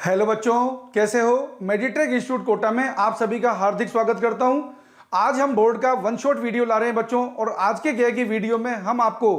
Hello बच्चों, कैसे हो। मेडिट्रेक इंस्टीट्यूट कोटा में आप सभी का हार्दिक स्वागत करता हूं। आज हम बोर्ड का वन शॉट वीडियो ला रहे हैं बच्चों, और आज के क्या की वीडियो में हम आपको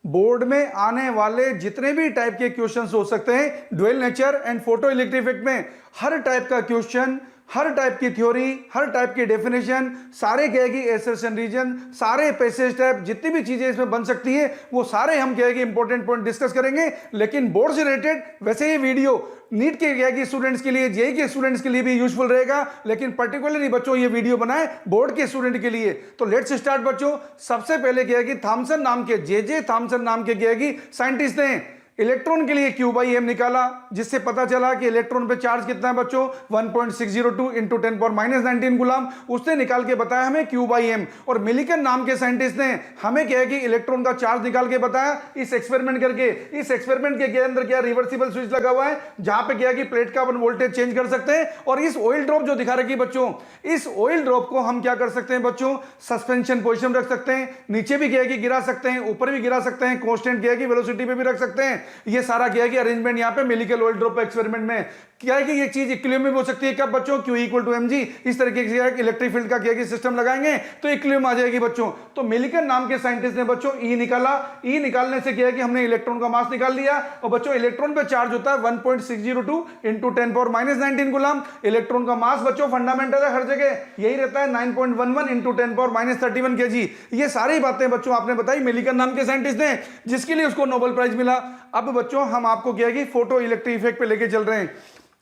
बोर्ड में आने वाले जितने भी टाइप के क्वेश्चंस हो सकते हैं dual nature and photo electric effect में, हर टाइप का क्वेश्चन, हर टाइप की थ्योरी, हर टाइप की डेफिनेशन, सारे कहेगी एसर्शन रीजन, सारे पैसेज टाइप, जितनी भी चीजें इसमें बन सकती है वो सारे हम कहेगी इंपॉर्टेंट पॉइंट डिस्कस करेंगे। लेकिन बोर्ड से रिलेटेड वैसे ये वीडियो नीट के कहेगी स्टूडेंट्स के लिए, जेई के स्टूडेंट्स के लिए भी यूजफुल रहेगा, लेकिन पर्टिकुलरली बच्चों ये वीडियो बनाए बोर्ड के स्टूडेंट के लिए। तो लेट्स स्टार्ट बच्चों। सबसे पहले कहेगी थॉमसन नाम के, जे थॉमसन नाम के कहेगी साइंटिस्ट ने इलेक्ट्रॉन के लिए Q/m निकाला, जिससे पता चला कि इलेक्ट्रॉन पे चार्ज कितना है बच्चों 1.602 इंटू 10⁻⁻19 गुलाम। उसने निकाल के बताया हमें Q/m। और मिलिकन नाम के साइंटिस्ट ने हमें क्या है कि इलेक्ट्रॉन का चार्ज निकाल के बताया इस एक्सपेरिमेंट करके। इस एक्सपेरिमेंट के अंदर क्या रिवर्सिबल स्विच लगा हुआ है, जहां पे क्या है कि प्लेट का अपन वोल्टेज चेंज कर सकते हैं। और इस ऑयल ड्रॉप जो दिखा रखी बच्चों, इस ऑयल ड्रॉप को हम क्या कर सकते हैं बच्चों, सस्पेंशन पोजिशन रख सकते हैं, नीचे भी क्या है कि गिरा सकते हैं, ऊपर भी गिरा सकते हैं, कांस्टेंट क्या है कि वेलोसिटी पे भी रख सकते हैं। ये सारा क्या है कि अरेंजमेंट यहां पे मिलिकल ऑयल ड्रॉप एक्सपेरिमेंट में क्या है कि ये चीज इक्विलिब्रियम में हो सकती है। कब बच्चों, Q = mg। इस तरीके से इलेक्ट्रिक फील्ड का क्या कि सिस्टम लगाएंगे तो इक्विलिब्रियम आ जाएगी बच्चों। तो मिलिकन नाम के साइंटिस्ट ने बच्चों E निकाला। E निकालने से क्या है कि हमने इलेक्ट्रॉन का मास निकाल लिया। और बच्चों इलेक्ट्रॉन पे चार्ज होता है 1.602 इंटू 10⁻⁻19 गुलाम। इलेक्ट्रॉन का मास बच्चों फंडामेंटल है, हर जगह यही रहता है 9.11 इंटू 10⁻31 kg। ये सारी बातें बच्चों आपने बताई मिलिकन नाम के साइंटिस्ट ने, जिसके लिए उसको नोबेल प्राइज मिला। अब बच्चों हम आपको क्या है कि फोटो इलेक्ट्रिक इफेक्ट पे लेके चल रहे हैं।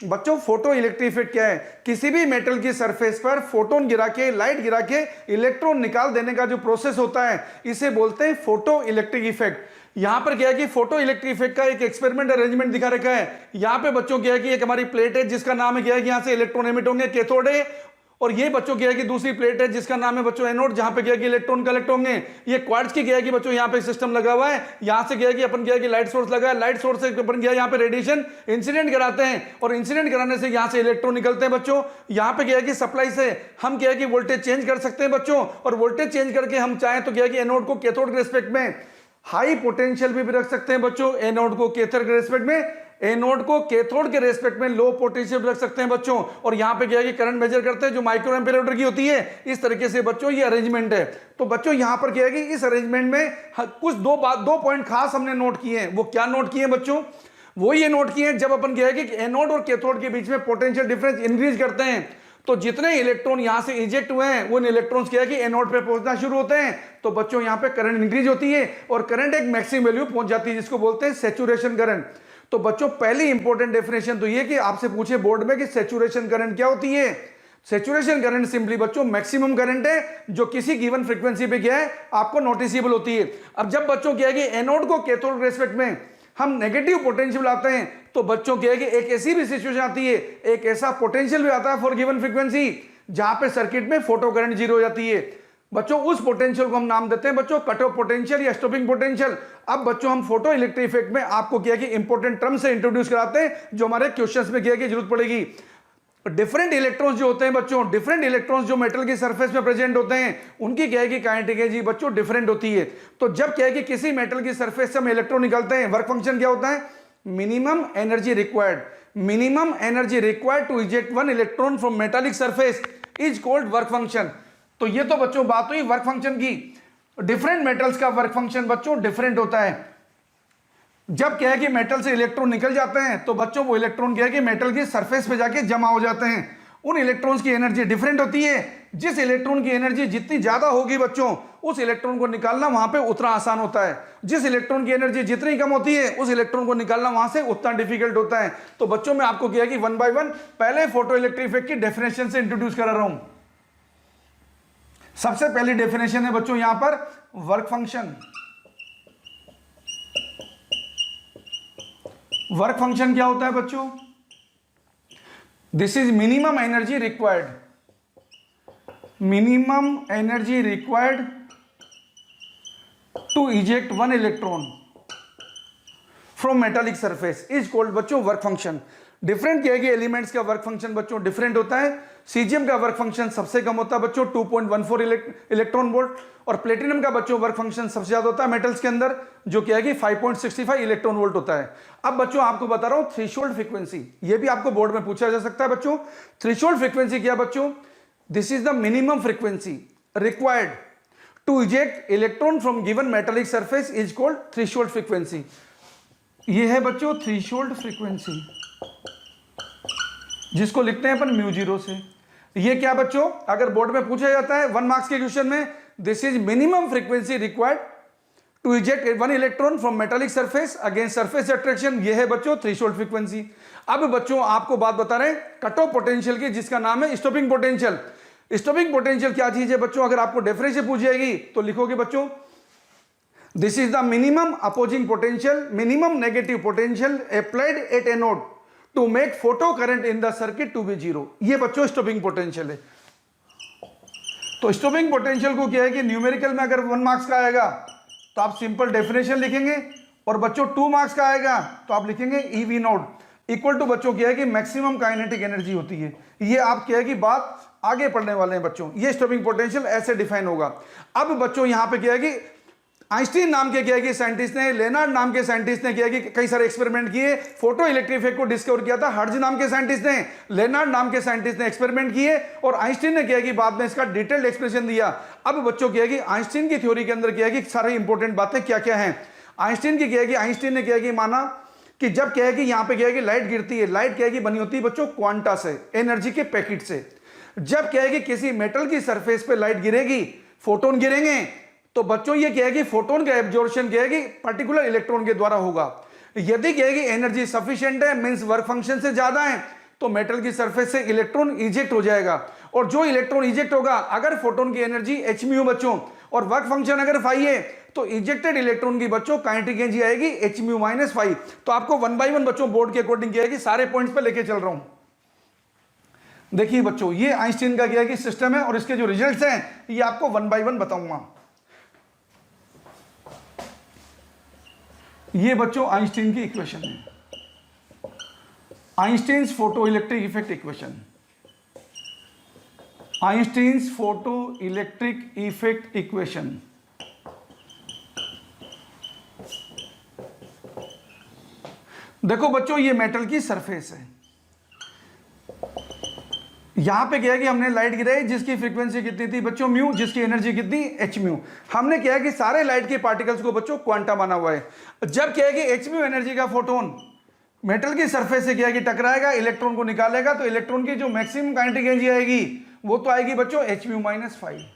बच्चों फोटो इलेक्ट्रिक इफेक्ट क्या है, किसी भी मेटल की सरफेस पर फोटोन गिरा के, लाइट गिरा के इलेक्ट्रॉन निकाल देने का जो प्रोसेस होता है, इसे बोलते हैं फोटो इलेक्ट्रिक इफेक्ट। यहां पर क्या है कि फोटो इलेक्ट्रिक इफेक्ट का एक एक्सपेरिमेंट अरेंजमेंट दिखा रखा है। यहां पे बच्चों क्या है कि एक हमारी प्लेट है जिसका नाम है क्या है कि यहां से इलेक्ट्रॉन एमिट होंगे, कैथोड है। और ये बच्चों क्या है कि दूसरी प्लेट है जिसका नाम है बच्चों एनोड, जहां पे क्या है कि इलेक्ट्रॉन कलेक्ट होंगे। ये क्वार्ट्ज की क्या है कि बच्चों यहां पे सिस्टम लगा हुआ है। यहां से क्या है कि अपन क्या है कि लाइट सोर्स लगा है, लाइट सोर्स से अपन क्या है यहां पे रेडिएशन इंसिडेंट कराते हैं, और इंसिडेंट कराने से यहां से इलेक्ट्रॉन निकलते हैं बच्चों। यहां पे क्या है कि सप्लाई से हम क्या है कि वोल्टेज चेंज कर सकते हैं बच्चों, और वोल्टेज चेंज करके हम चाहें तो क्या है कि एनोड को कैथोड के रेस्पेक्ट में हाई पोटेंशियल भी रख सकते हैं बच्चों, एनोड को कैथोड के रेस्पेक्ट में, एनोड को कैथोड के रेस्पेक्ट में लो पोटेंशियल रख सकते हैं बच्चों। और यहां पे क्या है कि करंट मेजर करते हैं जो माइक्रो एम्पीयर की होती है। इस तरीके से बच्चों ये अरेंजमेंट है। तो बच्चों यहां पर क्या है कि इस अरेंजमेंट में कुछ दो पॉइंट खास हमने नोट किए हैं। वो क्या नोट किए हैं बच्चों, वो ये नोट किए हैं, जब अपन क्या है कि एनोड और कैथोड के बीच में पोटेंशियल डिफरेंस इंक्रीज करते हैं तो जितने इलेक्ट्रॉन यहां से इजेक्ट हुए हैं वो इलेक्ट्रॉन्स क्या है कि एनोड पे पहुंचना शुरू होते हैं। तो बच्चों यहां पे करंट इंक्रीज होती है, और करंट एक मैक्सिमम वैल्यू पहुंच जाती है जिसको बोलते हैं सैचुरेशन करंट। तो बच्चों पहली इंपॉर्टेंट डेफिनेशन तो ये कि आपसे पूछे बोर्ड में कि सैचुरेशन करंट क्या होती है। सैचुरेशन करंट सिंपली बच्चों मैक्सिमम करंट है जो किसी गिवन फ्रीक्वेंसी पे क्या है आपको नोटिसेबल होती है। अब जब बच्चों क्या है कि एनोड को कैथोड रेस्पेक्ट में हम नेगेटिव पोटेंशियल लाते हैं तो बच्चों क्या है कि एक ऐसी भी सिचुएशन आती है, एक ऐसा पोटेंशियल भी आता है फॉर गिवन फ्रीक्वेंसी जहां पे सर्किट में फोटो करंट जीरो हो जाती है बच्चों। उस पोटेंशियल को हम नाम देते हैं बच्चों कट ऑफ पोटेंशियल या स्टॉपिंग पोटेंशियल। अब बच्चों हम फोटो इलेक्ट्रिक इफेक्ट में आपको क्या है कि इंपॉर्टेंट टर्म से इंट्रोड्यूस कराते हैं जो हमारे क्वेश्चंस में क्या है कि जरूरत पड़ेगी। डिफरेंट इलेक्ट्रॉन्स जो होते हैं बच्चों, डिफरेंट इलेक्ट्रॉन्स जो मेटल की सरफेस में प्रेजेंट होते हैं उनकी क्या है कि काइनेटिक एनर्जी बच्चों डिफरेंट होती है। तो जब क्या है कि किसी मेटल की सरफेस से हम इलेक्ट्रॉन निकलते हैं, वर्क फंक्शन क्या होता है, minimum energy required, minimum energy required to eject one electron from metallic surface is called work function. तो ये तो बच्चों बात हुई वर्क फंक्शन की। डिफरेंट मेटल्स का वर्क फंक्शन बच्चों डिफरेंट होता है। जब क्या है कि मेटल से इलेक्ट्रॉन निकल जाते हैं तो बच्चों वो इलेक्ट्रॉन क्या है कि मेटल की सरफेस पे जाके जमा हो जाते हैं। उन इलेक्ट्रॉन्स की एनर्जी डिफरेंट होती है। जिस इलेक्ट्रॉन की एनर्जी जितनी ज्यादा होगी बच्चों उस इलेक्ट्रॉन को निकालना वहां पे उतना आसान होता है। जिस इलेक्ट्रॉन की एनर्जी जितनी कम होती है उस इलेक्ट्रॉन को निकालना वहां से उतना डिफिकल्ट होता है। तो बच्चों मैं आपको क्या है कि वन बाय वन पहले फोटो इलेक्ट्रिक इफेक्ट की डेफिनेशन से इंट्रोड्यूस करा रहा हूं। सबसे पहली डेफिनेशन है बच्चों यहां पर वर्क फंक्शन। वर्क फंक्शन क्या होता है बच्चों, this is minimum energy required, minimum energy required to eject one electron from metallic surface is called बच्चों वर्क फंक्शन। डिफरेंट क्या है कि एलिमेंट्स का वर्क फंक्शन बच्चों डिफरेंट होता है। सीजियम का वर्क फंक्शन सबसे कम होता है बच्चों 2.14 इलेक्ट्रॉन वोल्ट, और प्लेटिनम का बच्चों वर्क फंक्शन सबसे ज्यादा होता है मेटल्स के अंदर, जो क्या है कि 5.65 इलेक्ट्रॉन वोल्ट होता है। अब बच्चों आपको बता रहा हूं थ्रेशोल्ड फ्रीक्वेंसी, ये भी आपको बोर्ड में पूछा जा सकता है बच्चों। थ्रेशोल्ड फ्रीक्वेंसी क्या बच्चों? This is the minimum frequency required to eject electron from given metallic surface is called threshold frequency. ये है बच्चों थ्रेशोल्ड फ्रीक्वेंसी, जिसको लिखते हैं अपन म्यू जीरो से। ये क्या बच्चों, अगर बोर्ड में पूछा जाता है 1 मार्क्स के क्वेश्चन में, this is minimum frequency required to eject 1 electron from metallic surface against surface attraction. ये है बच्चों थ्रेशोल्ड फ्रीक्वेंसी। अब बच्चों आपको बात बता रहे हैं कट ऑफ पोटेंशियल की, जिसका नाम है स्टॉपिंग पोटेंशियल। स्टॉपिंग पोटेंशियल क्या चीज है बच्चों? अगर आपको डेफिनेशन पूछ जाएगी तो लिखोगे बच्चों, this is the minimum opposing potential, minimum negative potential applied at anode to make photo current in the circuit to be zero. ये बच्चों स्टॉपिंग पोटेंशियल है। तो स्टॉपिंग पोटेंशियल को क्या है कि न्यूमेरिकल में अगर 1 मार्क्स का आएगा तो आप सिंपल डेफिनेशन लिखेंगे, और बच्चों 2 मार्क्स का आएगा तो आप लिखेंगे E V naught equal to बच्चों क्या है कि मैक्सिमम काइनेटिक एनर्जी होती है। ये आप क्या है कि बात आगे पढ़ने वाले हैं बच्चों। ये स्टॉपिंग पोटेंशियल ऐसे डिफाइन होगा। अब बच्चों यहां पे क्या है कि आइंस्टीन नाम के क्या है कि साइंटिस्ट ने, लेनार्ड नाम के साइंटिस्ट ने क्या है कि कई सारे एक्सपेरिमेंट किए, फोटो इलेक्ट्रिक इफेक्ट को डिस्कवर किया था हर्ट्ज नाम के साइंटिस्ट ने, लेनार्ड नाम के साइंटिस्ट ने एक्सपेरिमेंट किए, और आइंस्टीन ने क्या है कि बाद में इसका डिटेल्ड एक्सप्लेनेशन दिया। अब बच्चों क्या है कि आइंस्टीन की थ्योरी के अंदर क्या है कि सारी इंपॉर्टेंट बातें क्या क्या हैं। आइंस्टीन की क्या है कि आइंस्टीन ने क्या है कि माना कि जब क्या है कि यहां पे क्या है कि लाइट गिरती है, लाइट क्या है कि बनी होती है बच्चों क्वांटा से, एनर्जी के पैकेट से। जब क्या है कि किसी मेटल की सरफेस पे लाइट गिरेगी, फोटोन गिरेंगे, तो बच्चों ये क्या है कि फोटोन का एब्जॉर्प्शन क्या है कि पर्टिकुलर इलेक्ट्रॉन के द्वारा होगा। यदि क्या है कि एनर्जी सफिशिएंट है, मींस वर्क फंक्शन से ज्यादा है, तो मेटल की सरफेस से इलेक्ट्रॉन इजेक्ट हो जाएगा, और जो इलेक्ट्रॉन इजेक्ट होगा, अगर फोटोन की एनर्जी h म्यू बच्चों और वर्क फंक्शन अगर फाई है, तो इजेक्टेड इलेक्ट्रॉन की बच्चों काइनेटिक एनर्जी आएगी h म्यू माइनस फाई। तो आपको 1 बाय 1 बच्चों बोर्ड के अकॉर्डिंग क्या है कि सारे पॉइंट्स पे लेके चल रहा हूं। देखिए बच्चों, ये आइंस्टीन का क्या है कि सिस्टम है, और इसके जो रिजल्ट्स हैं ये आपको 1 बाय 1 बताऊंगा। ये बच्चों आइंस्टीन की इक्वेशन है, Einstein's photo electric effect equation, Einstein's photo electric effect equation. देखो बच्चों, ये मेटल की सरफेस है, यहां पे क्या है कि हमने लाइट गिराई, जिसकी फ्रीक्वेंसी कितनी थी बच्चों म्यू, जिसकी एनर्जी कितनी h म्यू। हमने क्या है कि सारे लाइट के पार्टिकल्स को बच्चों क्वांटा माना हुआ है। जब क्या है कि h म्यू एनर्जी का फोटोन मेटल की सरफेस से क्या है कि टकराएगा, इलेक्ट्रॉन को निकालेगा, तो इलेक्ट्रॉन की जो मैक्सिमम काइनेटिक एनर्जी आएगी वो तो आएगी बच्चों h म्यू माइनस फाइव।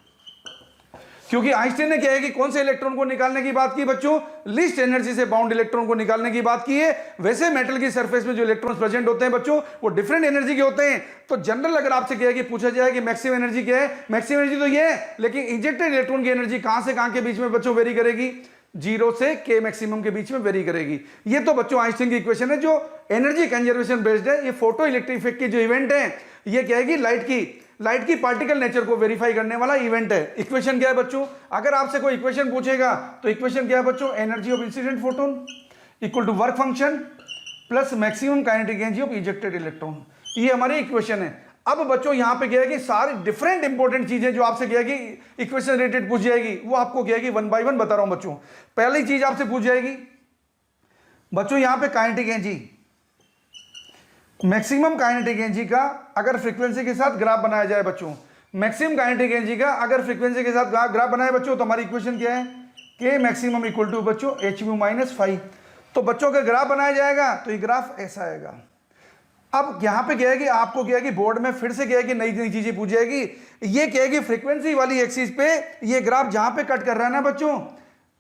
क्योंकि आइंस्टीन ने क्या है कि कौन से इलेक्ट्रॉन को निकालने की बात की बच्चों, लीस्ट एनर्जी से बाउंड इलेक्ट्रॉन को निकालने की बात की है। वैसे मेटल की सरफेस में जो इलेक्ट्रॉन्स प्रेजेंट होते हैं बच्चों, वो डिफरेंट एनर्जी के होते हैं। तो जनरल अगर आपसे क्या है कि पूछा जाए कि मैक्सिमम एनर्जी क्या है, मैक्सिमम एनर्जी तो ये है, लेकिन इंजेक्टेड इलेक्ट्रॉन की एनर्जी कहां से कहां के बीच में बच्चों वेरी करेगी, 0 से k मैक्सिमम के बीच में वेरी करेगी। ये तो बच्चों आइंस्टीन की इक्वेशन है जो एनर्जी कंजर्वेशन बेस्ड है। ये फोटो इलेक्ट्रिक इफेक्ट की जो इवेंट है, ये क्या है कि लाइट की पार्टिकल नेचर को वेरीफाई करने वाला इवेंट है। इक्वेशन क्या है बच्चों, अगर आपसे कोई इक्वेशन पूछेगा तो इक्वेशन क्या है बच्चों, energy of incident photon equal to work function plus maximum kinetic energy of ejected electron. ये हमारी इक्वेशन है। अब बच्चों यहां पे क्या है कि सारी डिफरेंट इंपॉर्टेंट चीजें जो आपसे क्या है कि इक्वेशन रिलेटेड पूछ जाएगी, वो आपको क्या है कि 1 बाय 1 बता रहा हूं बच्चों। पहली चीज आपसे पूछ जाएगी बच्चों यहां पे kinetic energy, maximum kinetic energy का अगर फ्रीक्वेंसी के साथ ग्राफ बनाया जाए बच्चों, मैक्सिमम काइनेटिक एनर्जी का अगर फ्रीक्वेंसी के साथ ग्राफ बनाए बच्चों, तो हमारी इक्वेशन क्या है, के मैक्सिमम इक्वल टू बच्चों h म्यू माइनस फाइव। तो बच्चों का ग्राफ बनाया जाएगा तो ये ग्राफ ऐसा आएगा। अब यहां पे क्या है कि आपको क्या है कि बोर्ड में फिर से क्या है कि नई नई चीजें पूछ जाएगी। ये क्या है कि फ्रीक्वेंसी वाली एक्सिस पे ये ग्राफ जहां पे कट कर रहा है ना बच्चों,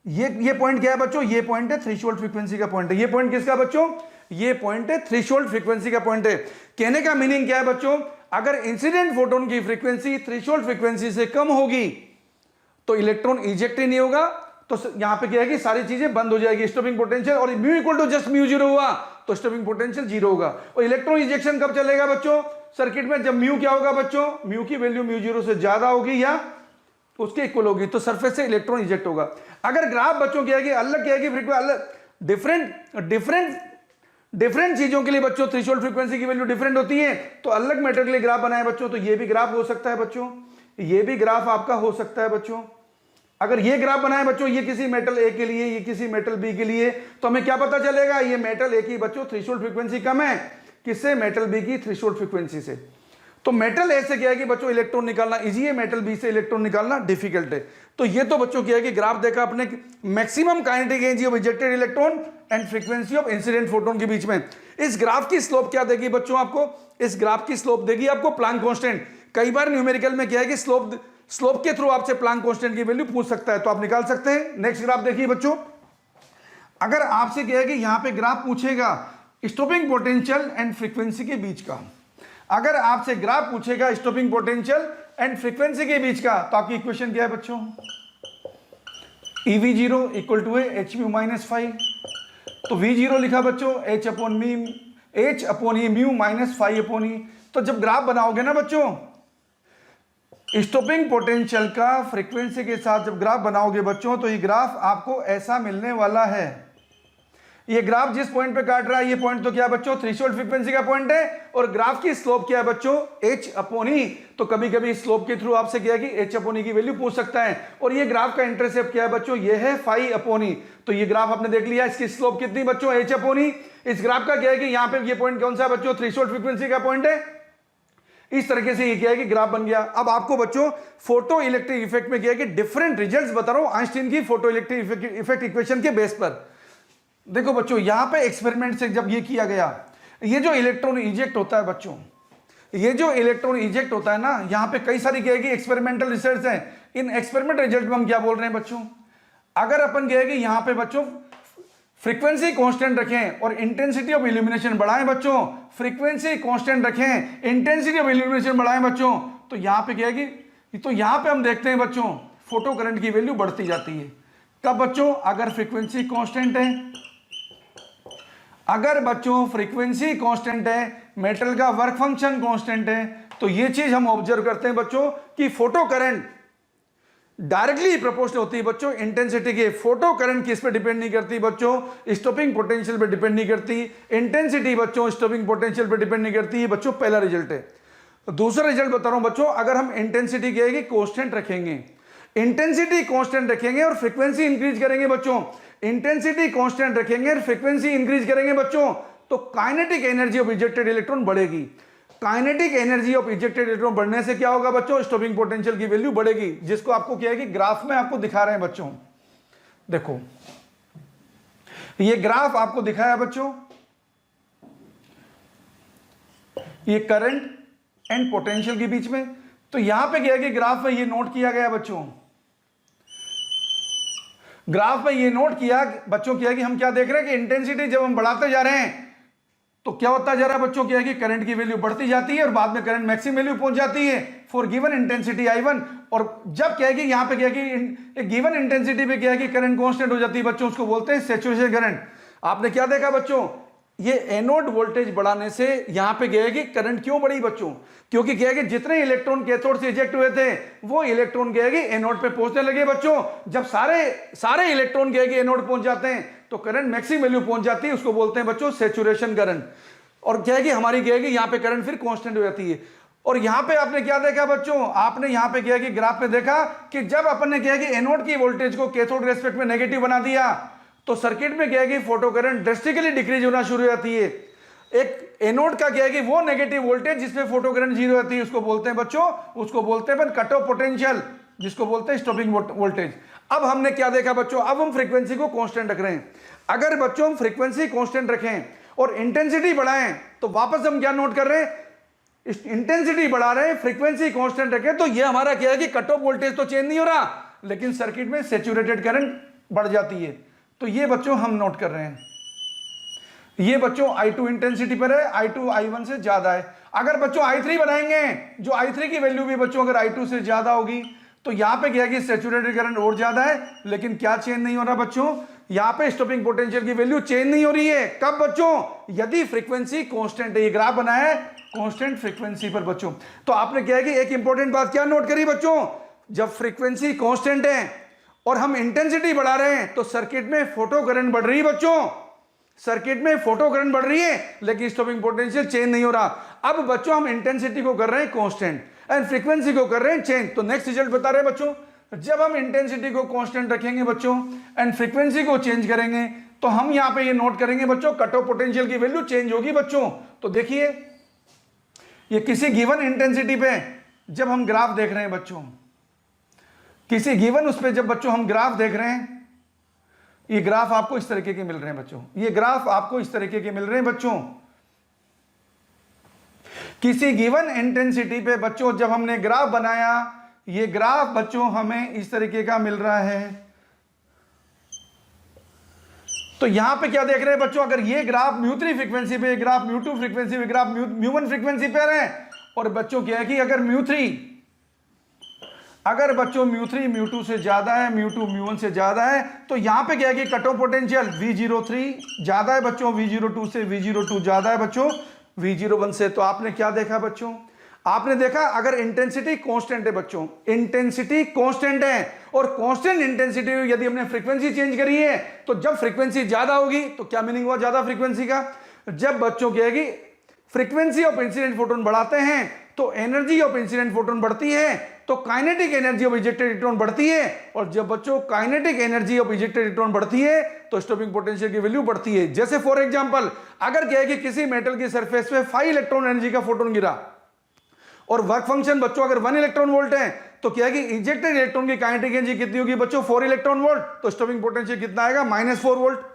ये पॉइंट क्या है बच्चों, ये पॉइंट है थ्रेशोल्ड फ्रीक्वेंसी का पॉइंट है। ये पॉइंट किसका बच्चों, ये पॉइंट है थ्रेशोल्ड फ्रीक्वेंसी का पॉइंट है। कहने का मीनिंग क्या है बच्चों, अगर इंसिडेंट फोटोन की फ्रीक्वेंसी थ्रेशोल्ड फ्रीक्वेंसी से कम होगी तो इलेक्ट्रॉन इजेक्ट ही नहीं होगा, तो यहां पे क्या है कि सारी चीजें बंद हो जाएगी, स्टॉपिंग पोटेंशियल, और mu equal to just mu zero हुआ तो स्टॉपिंग पोटेंशियल जीरो होगा। और इलेक्ट्रॉन इजेक्शन कब चलेगा बच्चों सर्किट में, जब म्यू क्या होगा बच्चों, म्यू की वैल्यू म्यू जीरो से ज्यादा होगी या उसके इक्वल होगी, तो सरफेस से इलेक्ट्रॉन इजेक्ट होगा। अगर ग्राफ बच्चों क्या है कि अलग क्या है कि फ्रीक्वेंसी अलग डिफरेंट डिफरेंट चीजों के लिए बच्चों थ्रेशोल्ड फ्रीक्वेंसी की वैल्यू डिफरेंट होती है, तो अलग मैटर के लिए ग्राफ बनाए बच्चों, तो ये भी ग्राफ हो सकता है बच्चों, ये भी ग्राफ आपका हो सकता है बच्चों। अगर ये ग्राफ बनाए बच्चों, ये किसी मेटल ए के लिए, ये किसी मेटल बी के लिए, तो हमें क्या पता चलेगा, ये मेटल ए की बच्चों थ्रेशोल्ड फ्रीक्वेंसी कम है, किससे, मेटल बी की थ्रेशोल्ड फ्रीक्वेंसी से। तो मेटल ए से क्या है कि बच्चों इलेक्ट्रॉन निकालना इजी है, मेटल बी से इलेक्ट्रॉन निकालना डिफिकल्ट है। तो ये तो बच्चों क्या है कि ग्राफ देखा अपने, maximum kinetic energy of ejected electron and frequency of incident photon के बीच में। इस ग्राफ की स्लोप क्या देगी बच्चों आपको, इस ग्राफ की स्लोप देगी आपको प्लांक कांस्टेंट। कई बार न्यूमेरिकल में क्या है कि स्लोप के थ्रू आपसे प्लांक कांस्टेंट की वैल्यू पूछ सकता है, तो आप निकाल सकते हैं। नेक्स्ट ग्राफ देखिए बच्चों, अगर आपसे क्या है कि यहां पे ग्राफ पूछेगा स्टॉपिंग पोटेंशियल एंड फ्रीक्वेंसी के बीच का, अगर आपसे ग्राफ पूछेगा स्टॉपिंग पोटेंशियल एंड फ्रीक्वेंसी के बीच का, तो आपकी इक्वेशन क्या है बच्चों, EV0 equal to H mu minus five. तो V0 लिखा बच्चों H upon E mu minus five upon E। तो जब ग्राफ बनाओगे ना बच्चों, स्टॉपिंग पोटेंशियल का फ्रीक्वेंसी के साथ जब ग्राफ बनाओगे बच्चों, तो ये ग्राफ आपको ऐसा मिलने वाला है। ये ग्राफ जिस पॉइंट पे काट रहा है, ये पॉइंट तो क्या है बच्चों, थ्रेशोल्ड फ्रीक्वेंसी का पॉइंट है, और ग्राफ की स्लोप क्या है बच्चों, H अपॉन E। तो कभी कभी स्लोप के थ्रू आपसे क्या है कि H अपॉन E की वैल्यू पूछ सकता है। और ये ग्राफ का इंटरसेप्ट क्या है बच्चों, ये है फाइव अपॉन E। तो ये ग्राफ आपने देख लिया, इसकी स्लोप कितनी बच्चों, H अपॉन E। इस ग्राफ का क्या है कि यहाँ पे ये पॉइंट कौन सा है बच्चों, थ्रेशोल्ड फ्रीक्वेंसी का पॉइंट है। इस तरीके से ये क्या है कि ग्राफ बन गया। अब आपको बच्चों फोटो इलेक्ट्रिक इफेक्ट में क्या है कि डिफरेंट रिजल्ट्स बता रहा हूं आइंस्टीन की फोटो इलेक्ट्रिक इफेक्ट इक्वेशन के बेस पर। देखो बच्चों, यहां पे एक्सपेरिमेंट से जब ये किया गया, ये जो इलेक्ट्रॉन इजेक्ट होता है बच्चों, ये जो इलेक्ट्रॉन इजेक्ट होता है ना, यहां पे कई सारी क्या है कि एक्सपेरिमेंटल रिसर्च है। इन एक्सपेरिमेंट रिजल्ट में हम क्या बोल रहे हैं बच्चों, अगर अपन क्या है कि यहां पे बच्चों फ्रीक्वेंसी कांस्टेंट रखें और इंटेंसिटी ऑफ इल्यूमिनेशन बढ़ाएं बच्चों, फ्रीक्वेंसी कांस्टेंट रखें, इंटेंसिटी ऑफ इल्यूमिनेशन बढ़ाएं बच्चों, तो यहां पे क्या है कि तो यहां पे हम देखते हैं बच्चों फोटो करंट की वैल्यू बढ़ती जाती है। कब बच्चों, अगर फ्रीक्वेंसी कांस्टेंट है, अगर बच्चों फ्रीक्वेंसी कांस्टेंट है, मेटल का वर्क फंक्शन कांस्टेंट है, तो ये चीज हम ऑब्जर्व करते हैं बच्चों कि फोटो करंट डायरेक्टली प्रोपोर्शनल होती है बच्चों इंटेंसिटी के। फोटो करंट किस पे डिपेंड नहीं करती बच्चों, स्टॉपिंग पोटेंशियल पे डिपेंड नहीं करती। इंटेंसिटी बच्चों स्टॉपिंग पोटेंशियल पे डिपेंड नहीं करती। ये बच्चों पहला रिजल्ट है। दूसरा रिजल्ट बता रहा हूं बच्चों, अगर हम इंटेंसिटी क्या है कांस्टेंट रखेंगे, इंटेंसिटी कांस्टेंट रखेंगे और फ्रीक्वेंसी इंक्रीज करेंगे बच्चों, इंटेंसिटी कांस्टेंट रखेंगे और फ्रीक्वेंसी इंक्रीज करेंगे बच्चों, तो kinetic energy of ejected electron बढ़ेगी। Kinetic energy of ejected electron बढ़ने से क्या होगा बच्चों, स्टॉपिंग पोटेंशियल की वैल्यू बढ़ेगी, जिसको आपको क्या है कि ग्राफ में आपको दिखा रहे हैं बच्चों। देखो ये ग्राफ आपको दिखाया बच्चों, ये करंट एंड पोटेंशियल के बीच में। तो यहां पे क्या है कि ग्राफ में ये नोट किया गया बच्चों, ग्राफ में ये नोट किया बच्चों क्या है कि हम क्या देख रहे हैं कि इंटेंसिटी जब हम बढ़ाते जा रहे हैं तो क्या होता जा रहा है बच्चों, क्या है कि करंट की वैल्यू बढ़ती जाती है और बाद में करंट मैक्सिमम वैल्यू पहुंच जाती है फॉर गिवन इंटेंसिटी I1। और जब क्या है कि यहां पे क्या है कि गिवन इंटेंसिटी पे क्या है कि करंट कांस्टेंट हो जाती है बच्चों, उसको बोलते हैं सैचुरेशन करंट। आपने क्या देखा बच्चों, ये एनोड वोल्टेज बढ़ाने से यहां पे क्या है कि करंट क्यों बढ़ी बच्चों, क्योंकि क्या है कि जितने इलेक्ट्रॉन कैथोड से इजेक्ट हुए थे वो इलेक्ट्रॉन क्या है कि एनोड पे पहुंचने लगे बच्चों। जब सारे इलेक्ट्रॉन क्या है कि एनोड पहुंच जाते हैं तो करंट मैक्सिमम वैल्यू पहुंच जाती है, उसको बोलते हैं बच्चों सैचुरेशन करंट। और क्या है कि हमारी क्या है कि यहां पे करंट फिर कांस्टेंट हो जाती है। और यहां पे आपने क्या देखा बच्चों, आपने यहां पे क्या है कि ग्राफ में देखा कि जब अपन ने क्या है कि एनोड की वोल्टेज को कैथोड रेस्पेक्ट में नेगेटिव बना दिया तो सर्किट में क्या है कि फोटो करंट ड्रेस्टिकली डिक्रीज होना शुरू हो जाती है। एक एनोड का क्या है कि वो नेगेटिव वोल्टेज जिसमें फोटो करंट जीरो होती है उसको बोलते हैं बच्चों, उसको बोलते हैं कट ऑफ पोटेंशियल, जिसको बोलते हैं स्टॉपिंग वोल्टेज। अब हमने क्या देखा बच्चों, अब हम फ्रीक्वेंसी को कांस्टेंट रख रहे हैं। अगर बच्चों हम फ्रीक्वेंसी कांस्टेंट रखें और इंटेंसिटी बढ़ाएं तो वापस हम क्या नोट कर रहे हैं, इंटेंसिटी बढ़ा रहे हैं, फ्रीक्वेंसी कांस्टेंट रखें तो ये हमारा क्या है कि कट ऑफ वोल्टेज तो चेंज नहीं हो रहा, लेकिन सर्किट में सैचुरेटेड करंट बढ़ जाती है। तो ये बच्चों हम नोट कर रहे हैं। ये बच्चों I2 इंटेंसिटी पर है, I2 I1 से ज्यादा है। अगर बच्चों I3 बनाएंगे, जो I3 की वैल्यू भी बच्चों अगर I2 से ज्यादा होगी तो यहां पे क्या है कि सैचुरेटेड करंट और ज्यादा है, लेकिन क्या चेंज नहीं हो रहा बच्चों, यहां पे स्टॉपिंग पोटेंशियल की वैल्यू चेंज नहीं हो रही है। कब बच्चों, यदि फ्रीक्वेंसी कांस्टेंट है। ये ग्राफ बना है कांस्टेंट फ्रीक्वेंसी पर बच्चों। तो आपने क्या है कि एक इंपॉर्टेंट बात क्या नोट करी बच्चों, जब फ्रीक्वेंसी कांस्टेंट है और हम इंटेंसिटी बढ़ा रहे हैं तो सर्किट में फोटो करंट बढ़ रही है बच्चों। सर्किट में फोटो करंट बढ़ रही है लेकिन स्टॉपिंग पोटेंशियल चेंज नहीं हो रहा। अब बच्चों हम इंटेंसिटी को कर रहे हैं कांस्टेंट एंड फ्रीक्वेंसी को कर रहे हैं चेंज। तो नेक्स्ट रिजल्ट बता रहे हैं बच्चों, जब हम इंटेंसिटी को कांस्टेंट रखेंगे बच्चों एंड फ्रीक्वेंसी को चेंज करेंगे तो हम यहां पे ये नोट करेंगे बच्चों, कट ऑफ पोटेंशियल की वैल्यू चेंज होगी बच्चों। तो देखिए ये किसी गिवन इंटेंसिटी पे जब हम ग्राफ देख रहे हैं बच्चों, किसी गिवन उस पे जब बच्चों हम ग्राफ देख रहे हैं, ये ग्राफ आपको इस तरीके के मिल रहे हैं बच्चों, ये ग्राफ आपको इस तरीके के मिल रहे हैं बच्चों। किसी गिवन इंटेंसिटी पे बच्चों जब हमने ग्राफ बनाया, ये ग्राफ बच्चों हमें इस तरीके का मिल रहा है। तो यहां पे क्या देख रहे हैं बच्चों, अगर ये ग्राफ μ3 फ्रीक्वेंसी पे, ग्राफ μ2 फ्रीक्वेंसी पे, ग्राफ μ1 फ्रीक्वेंसी पे है, और बच्चों क्या है कि अगर μ3 μ2 से ज्यादा है, μ2 μ1 से ज्यादा है, तो यहां पे क्या है कि कट ऑफ पोटेंशियल V03 ज्यादा है बच्चों, V02 से V02 ज्यादा है बच्चों V01 से। तो आपने क्या देखा बच्चों, आपने देखा अगर इंटेंसिटी कांस्टेंट है बच्चों, इंटेंसिटी कांस्टेंट है और कांस्टेंट इंटेंसिटी यदि हमने फ्रीक्वेंसी चेंज करी है, तो जब फ्रीक्वेंसी ज्यादा होगी तो क्या मीनिंग हुआ ज्यादा फ्रीक्वेंसी का, जब बच्चों क्या है कि फ्रीक्वेंसी ऑफ इंसिडेंट फोटोन बढ़ाते हैं तो एनर्जी ऑफ इंसिडेंट फोटोन बढ़ती है, तो kinetic energy of ejected electron बढ़ती है, और जब बच्चों kinetic energy of ejected electron बढ़ती है तो स्टॉपिंग पोटेंशियल की वैल्यू बढ़ती है। जैसे फॉर एग्जांपल अगर क्या है कि किसी मेटल की सरफेस पे 5 इलेक्ट्रॉन एनर्जी का फोटोन गिरा और वर्क फंक्शन बच्चों अगर 1 इलेक्ट्रॉन वोल्ट है, तो क्या है कि इंजेक्टेड इलेक्ट्रॉन की काइनेटिक एनर्जी कितनी होगी बच्चों, 4 इलेक्ट्रॉन वोल्ट, तो स्टॉपिंग पोटेंशियल कितना आएगा, -4 वोल्ट।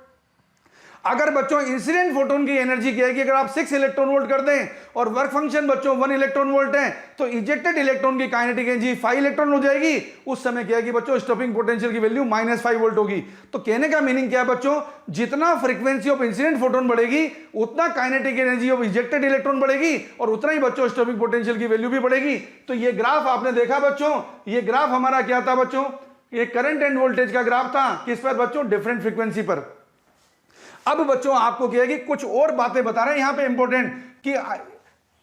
अगर बच्चों इंसिडेंट फोटोन की एनर्जी क्या है कि अगर आप 6 इलेक्ट्रॉन वोल्ट कर दें और वर्क फंक्शन बच्चों 1 इलेक्ट्रॉन वोल्ट है, तो इजेक्टेड इलेक्ट्रॉन की काइनेटिक एनर्जी 5 इलेक्ट्रॉन हो जाएगी, उस समय क्या है कि बच्चों स्टॉपिंग पोटेंशियल की वैल्यू -5 वोल्ट होगी। तो कहने का मीनिंग क्या है बच्चों, जितना फ्रीक्वेंसी ऑफ इंसिडेंट फोटोन बढ़ेगी उतना kinetic energy of ejected electron बढ़ेगी और उतना ही बच्चों स्टॉपिंग पोटेंशियल की वैल्यू भी बढ़ेगी। तो ये ग्राफ आपने देखा बच्चों, ये ग्राफ हमारा क्या था बच्चों, ये करंट एंड वोल्टेज का ग्राफ था, किस पर बच्चों, डिफरेंट फ्रीक्वेंसी पर। अब बच्चों आपको क्या है कि कुछ और बातें बता रहे हैं यहां पे इंपॉर्टेंट, कि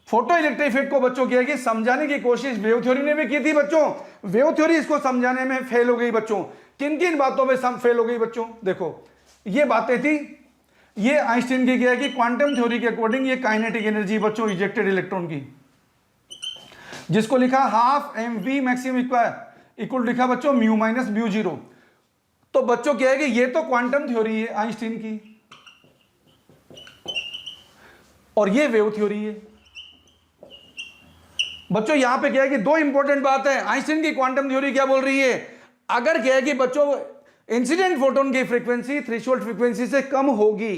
फोटो इलेक्ट्रिक इफेक्ट को बच्चों क्या है कि समझाने की कोशिश वेव थ्योरी ने भी की थी बच्चों। वेव थ्योरी इसको समझाने में फेल हो गई बच्चों। किन किन बातों में फेल हो गई बच्चों, देखो ये बातें थी, ये आइंस्टीन की क्या है कि क्वांटम थ्योरी के अकॉर्डिंग ये काइनेटिक एनर्जी बच्चों इजेक्टेड इलेक्ट्रॉन की, जिसको लिखा हाफ mv मैक्सिमम इक्वल लिखा बच्चों म्यू माइनस म्यू जीरो। तो बच्चों क्या है कि ये तो क्वांटम थ्योरी है आइंस्टीन की और ये वेव थ्योरी है बच्चों। यहां पे क्या है कि दो इंपॉर्टेंट बात है, आइंस्टीन की क्वांटम थ्योरी क्या बोल रही है, अगर क्या है कि बच्चों इंसिडेंट फोटोन की फ्रीक्वेंसी थ्रेशोल्ड फ्रीक्वेंसी से कम होगी,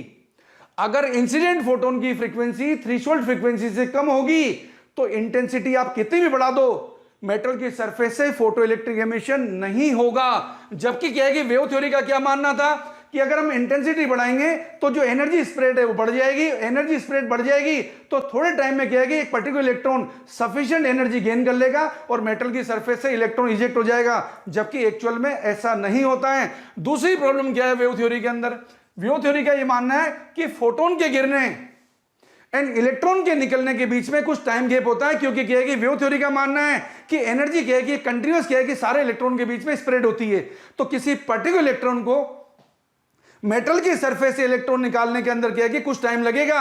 अगर इंसिडेंट फोटोन की फ्रीक्वेंसी थ्रेशोल्ड फ्रीक्वेंसी से कम होगी तो इंटेंसिटी आप कितनी भी बढ़ा दो, मेटल की सरफेस से फोटो इलेक्ट्रिक एमिशन नहीं होगा। जबकि क्या है कि वेव थ्योरी का क्या मानना था कि अगर हम इंटेंसिटी बढ़ाएंगे तो जो एनर्जी स्प्रेड है वो बढ़ जाएगी, एनर्जी स्प्रेड बढ़ जाएगी तो थोड़े टाइम में क्या है कि एक particular electron sufficient energy gain कर लेगा और मेटल की सरफेस से इलेक्ट्रॉन इजेक्ट हो जाएगा, जबकि एक्चुअल में ऐसा नहीं होता है। दूसरी प्रॉब्लम क्या है वेव थ्योरी के अंदर, वेव थ्योरी का ये मानना है कि फोटोन के गिरने एंड इलेक्ट्रॉन के निकलने के बीच में कुछ टाइम गैप होता है, क्योंकि क्या है कि वेव थ्योरी का मानना है कि एनर्जी क्या है कि कंटिन्यूअस क्या है कि सारे इलेक्ट्रॉन के बीच में स्प्रेड होती है, तो किसी पर्टिकुलर इलेक्ट्रॉन को मेटल की सरफेस से इलेक्ट्रॉन निकालने के अंदर क्या है कि कुछ टाइम लगेगा,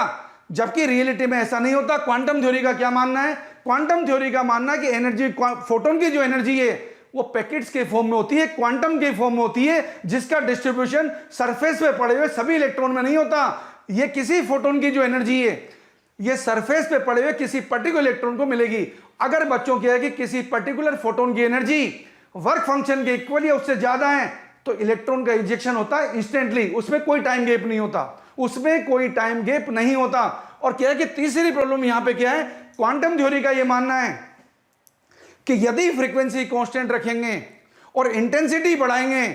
जबकि रियलिटी में ऐसा नहीं होता। क्वांटम थ्योरी का क्या मानना है, क्वांटम थ्योरी का मानना है कि एनर्जी, फोटोन की जो एनर्जी है वो पैकेट्स के फॉर्म में होती है, क्वांटम के फॉर्म में होती है, जिसका डिस्ट्रीब्यूशन सरफेस पे पड़े हुए सभी इलेक्ट्रॉन में नहीं होता। ये किसी फोटोन की जो एनर्जी है ये सरफेस पे पड़े हुए किसी पर्टिकुलर इलेक्ट्रॉन को मिलेगी। अगर बच्चों क्या है कि किसी पर्टिकुलर फोटोन की एनर्जी वर्क फंक्शन के इक्वल या उससे ज्यादा है तो इलेक्ट्रॉन का इंजेक्शन होता है इंस्टेंटली, उसमें कोई टाइम गैप नहीं होता, उसमें कोई टाइम गैप नहीं होता। और क्या है कि तीसरी प्रॉब्लम यहां पे क्या है, क्वांटम थ्योरी का यह मानना है कि यदि फ्रीक्वेंसी कांस्टेंट रखेंगे और इंटेंसिटी बढ़ाएंगे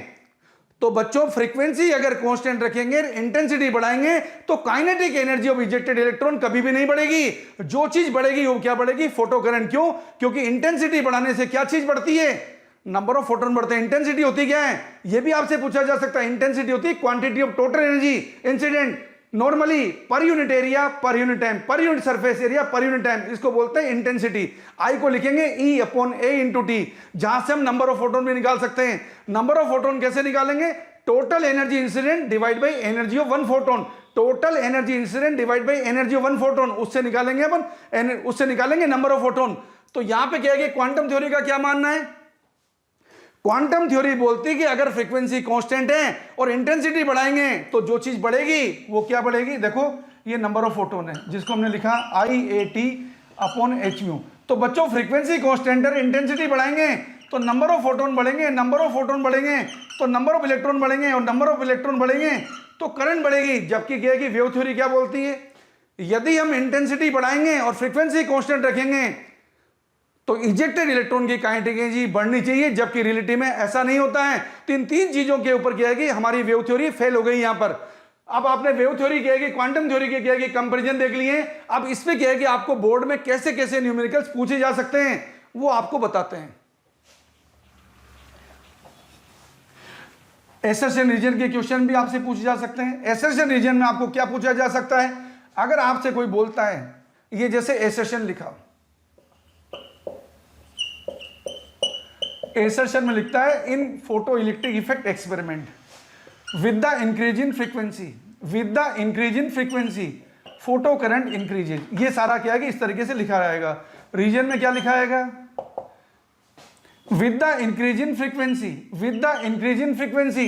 तो बच्चों फ्रीक्वेंसी अगर कांस्टेंट रखेंगे, इंटेंसिटी बढ़ाएंगे तो kinetic energy of ejected electron कभी भी नहीं बढ़ेगी। जो चीज बढ़ेगी वो क्या बढ़ेगी, फोटो करंट। क्यों, क्योंकि इंटेंसिटी बढ़ाने से क्या चीज बढ़ती है, नंबर ऑफ फोटोन बढ़ते हैं। इंटेंसिटी होती क्या है, यह भी आपसे पूछा जा सकता है। इंटेंसिटी होती है quantity of total energy incident normally per unit area per unit time, per unit surface area per unit time, इसको बोलते हैं इंटेंसिटी। आई को लिखेंगे E upon A into T, जहां से हम नंबर ऑफ फोटोन भी निकाल सकते हैं। नंबर ऑफ फोटोन कैसे निकालेंगे, total energy incident divide by energy of one photon. Total energy incident divide by energy of one photon, उससे निकालेंगे अपन, उससे निकालेंगे नंबर ऑफ फोटोन। तो यहां पे क्या है कि क्वांटम थ्योरी का क्या मानना है? क्वांटम थ्योरी बोलती है कि अगर फ्रीक्वेंसी कांस्टेंट है और इंटेंसिटी बढ़ाएंगे तो जो चीज बढ़ेगी वो क्या बढ़ेगी? देखो ये नंबर ऑफ फोटोन है जिसको हमने लिखा IAT/hµ। तो बच्चों फ्रीक्वेंसी कांस्टेंट है, इंटेंसिटी बढ़ाएंगे तो नंबर ऑफ फोटोन बढ़ेंगे, नंबर ऑफ फोटोन बढ़ेंगे तो नंबर ऑफ इलेक्ट्रॉन बढ़ेंगे, और नंबर ऑफ इलेक्ट्रॉन बढ़ेंगे तो करंट बढ़ेगी। जबकि क्या है कि वेव थ्योरी क्या बोलती है? यदि हम इंटेंसिटी बढ़ाएंगे और फ्रीक्वेंसी कांस्टेंट रखेंगे तो इजेक्टेड इलेक्ट्रॉन की काइनेटिक एनर्जी बढ़नी चाहिए, जबकि रियलिटी में ऐसा नहीं होता है। तो इन तीन चीजों के ऊपर क्या है कि हमारी वेव थ्योरी फेल हो गई यहां पर। अब आपने वेव थ्योरी क्या है कि क्वांटम थ्योरी के क्या है कि कंपैरिजन देख लिए। अब इसमें क्या है कि आपको बोर्ड में कैसे कैसे न्यूमेरिकल्स पूछे जा सकते हैं वो आपको बताते हैं। एसर्शन रीजन के क्वेश्चन भी आपसे पूछे जा सकते हैं। एसर्शन रीजन में आपको क्या पूछा जा सकता है? अगर आपसे कोई बोलता है, ये जैसे एसर्शन लिखा, एसर्शन में लिखता है in photoelectric effect experiment with the increase in frequency, with the increase in frequency photocurrent increases. ये सारा क्या है कि इस तरीके से लिखा रहेगा। रीजन में क्या लिखा रहेगा? with the increase in frequency, with the increase in frequency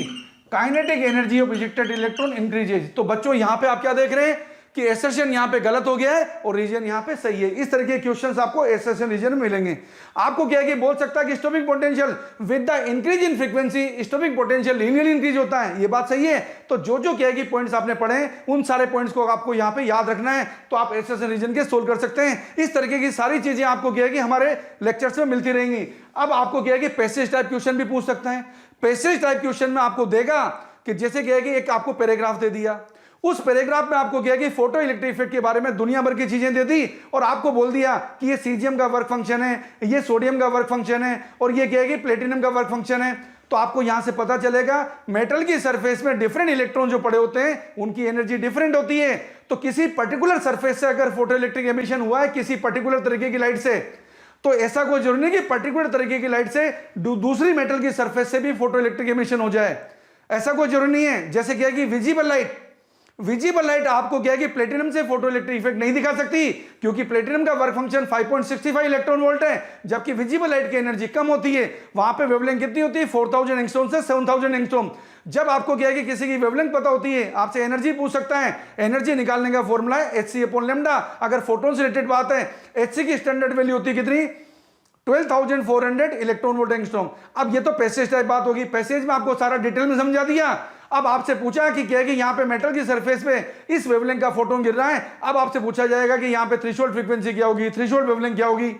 kinetic energy of ejected electron increases। तो बच्चों यहां पे आप क्या देख रहे हैं कि एसर्शन यहां पे गलत हो गया है और रीजन यहां पे सही है। इस तरह के क्वेश्चंस आपको एसर्शन रीजन में मिलेंगे। आपको क्या है कि बोल सकता है कि stopping potential with the increase in frequency stopping potential linearly increase होता है, ये बात सही है। तो जो जो क्या है कि पॉइंट्स आपने पढ़े हैं उन सारे पॉइंट्स को आपको यहां पे याद रखना है, तो आप एसर्शन रीजन के सोल्व कर सकते हैं। इस तरीके की सारी चीजें आपको क्या है कि हमारे लेक्चर्स में मिलती रहेंगी। अब आपको क्या है कि पैसेज टाइप क्वेश्चन भी पूछ सकता है। पैसेज टाइप क्वेश्चन में आपको देगा कि जैसे क्या है कि एक आपको पैराग्राफ दे दिया, उस पैराग्राफ में आपको क्या है कि फोटो इलेक्ट्रिक इफेक्ट के बारे में दुनिया भर की चीजें दे दी और आपको बोल दिया कि ये सीजियम का वर्क फंक्शन है, ये सोडियम का वर्क फंक्शन है और ये क्या है कि प्लेटिनम का वर्क फंक्शन है। तो आपको यहां से पता चलेगा मेटल की सरफेस में डिफरेंट इलेक्ट्रॉन जो पड़े होते हैं उनकी एनर्जी डिफरेंट होती है। तो किसी पर्टिकुलर सरफेस से अगर फोटो इलेक्ट्रिक एमिशन हुआ है किसी पर्टिकुलर तरीके की लाइट से, तो ऐसा कोई जरूरी नहीं कि पर्टिकुलर तरीके की लाइट से दूसरी मेटल की सरफेस से भी फोटो इलेक्ट्रिक एमिशन हो जाए, ऐसा कोई जरूरी नहीं है। जैसे क्या है कि विजिबल लाइट आपको क्या है कि प्लेटिनम से फोटो इलेक्ट्रिक इफेक्ट नहीं दिखा सकती, क्योंकि प्लेटिनम का वर्क फंक्शन 5.65 इलेक्ट्रॉन वोल्ट है, जबकि विजिबल लाइट की एनर्जी कम होती है। वहां पे वेवलेंथ कितनी होती है? 4000 एंगस्ट्रॉम से 7000 एंगस्ट्रॉम। जब आपको क्या है कि किसी की वेवलेंथ पता होती है, आपसे एनर्जी पूछ सकता है, एनर्जी निकालने का फॉर्मूला है hc/λ। अगर फोटोन से रिलेटेड बात है, hc की स्टैंडर्ड वैल्यू होती है कितनी? 12,400 इलेक्ट्रॉन वोल्ट एंगस्ट्रॉम। अब ये तो पैसेज टाइप बात होगी, पैसेज में आपको सारा डिटेल में समझा दिया। अब आपसे पूछा कि क्या है कि यहाँ पे मेटल की सरफेस पे इस वेवलेंथ का फोटोन गिर रहा है। अब आपसे पूछा जाएगा कि यहाँ पे थ्रेशोल्ड फ्रीक्वेंसी क्या होगी, थ्रेशोल्ड वेवलेंथ क्या होगी,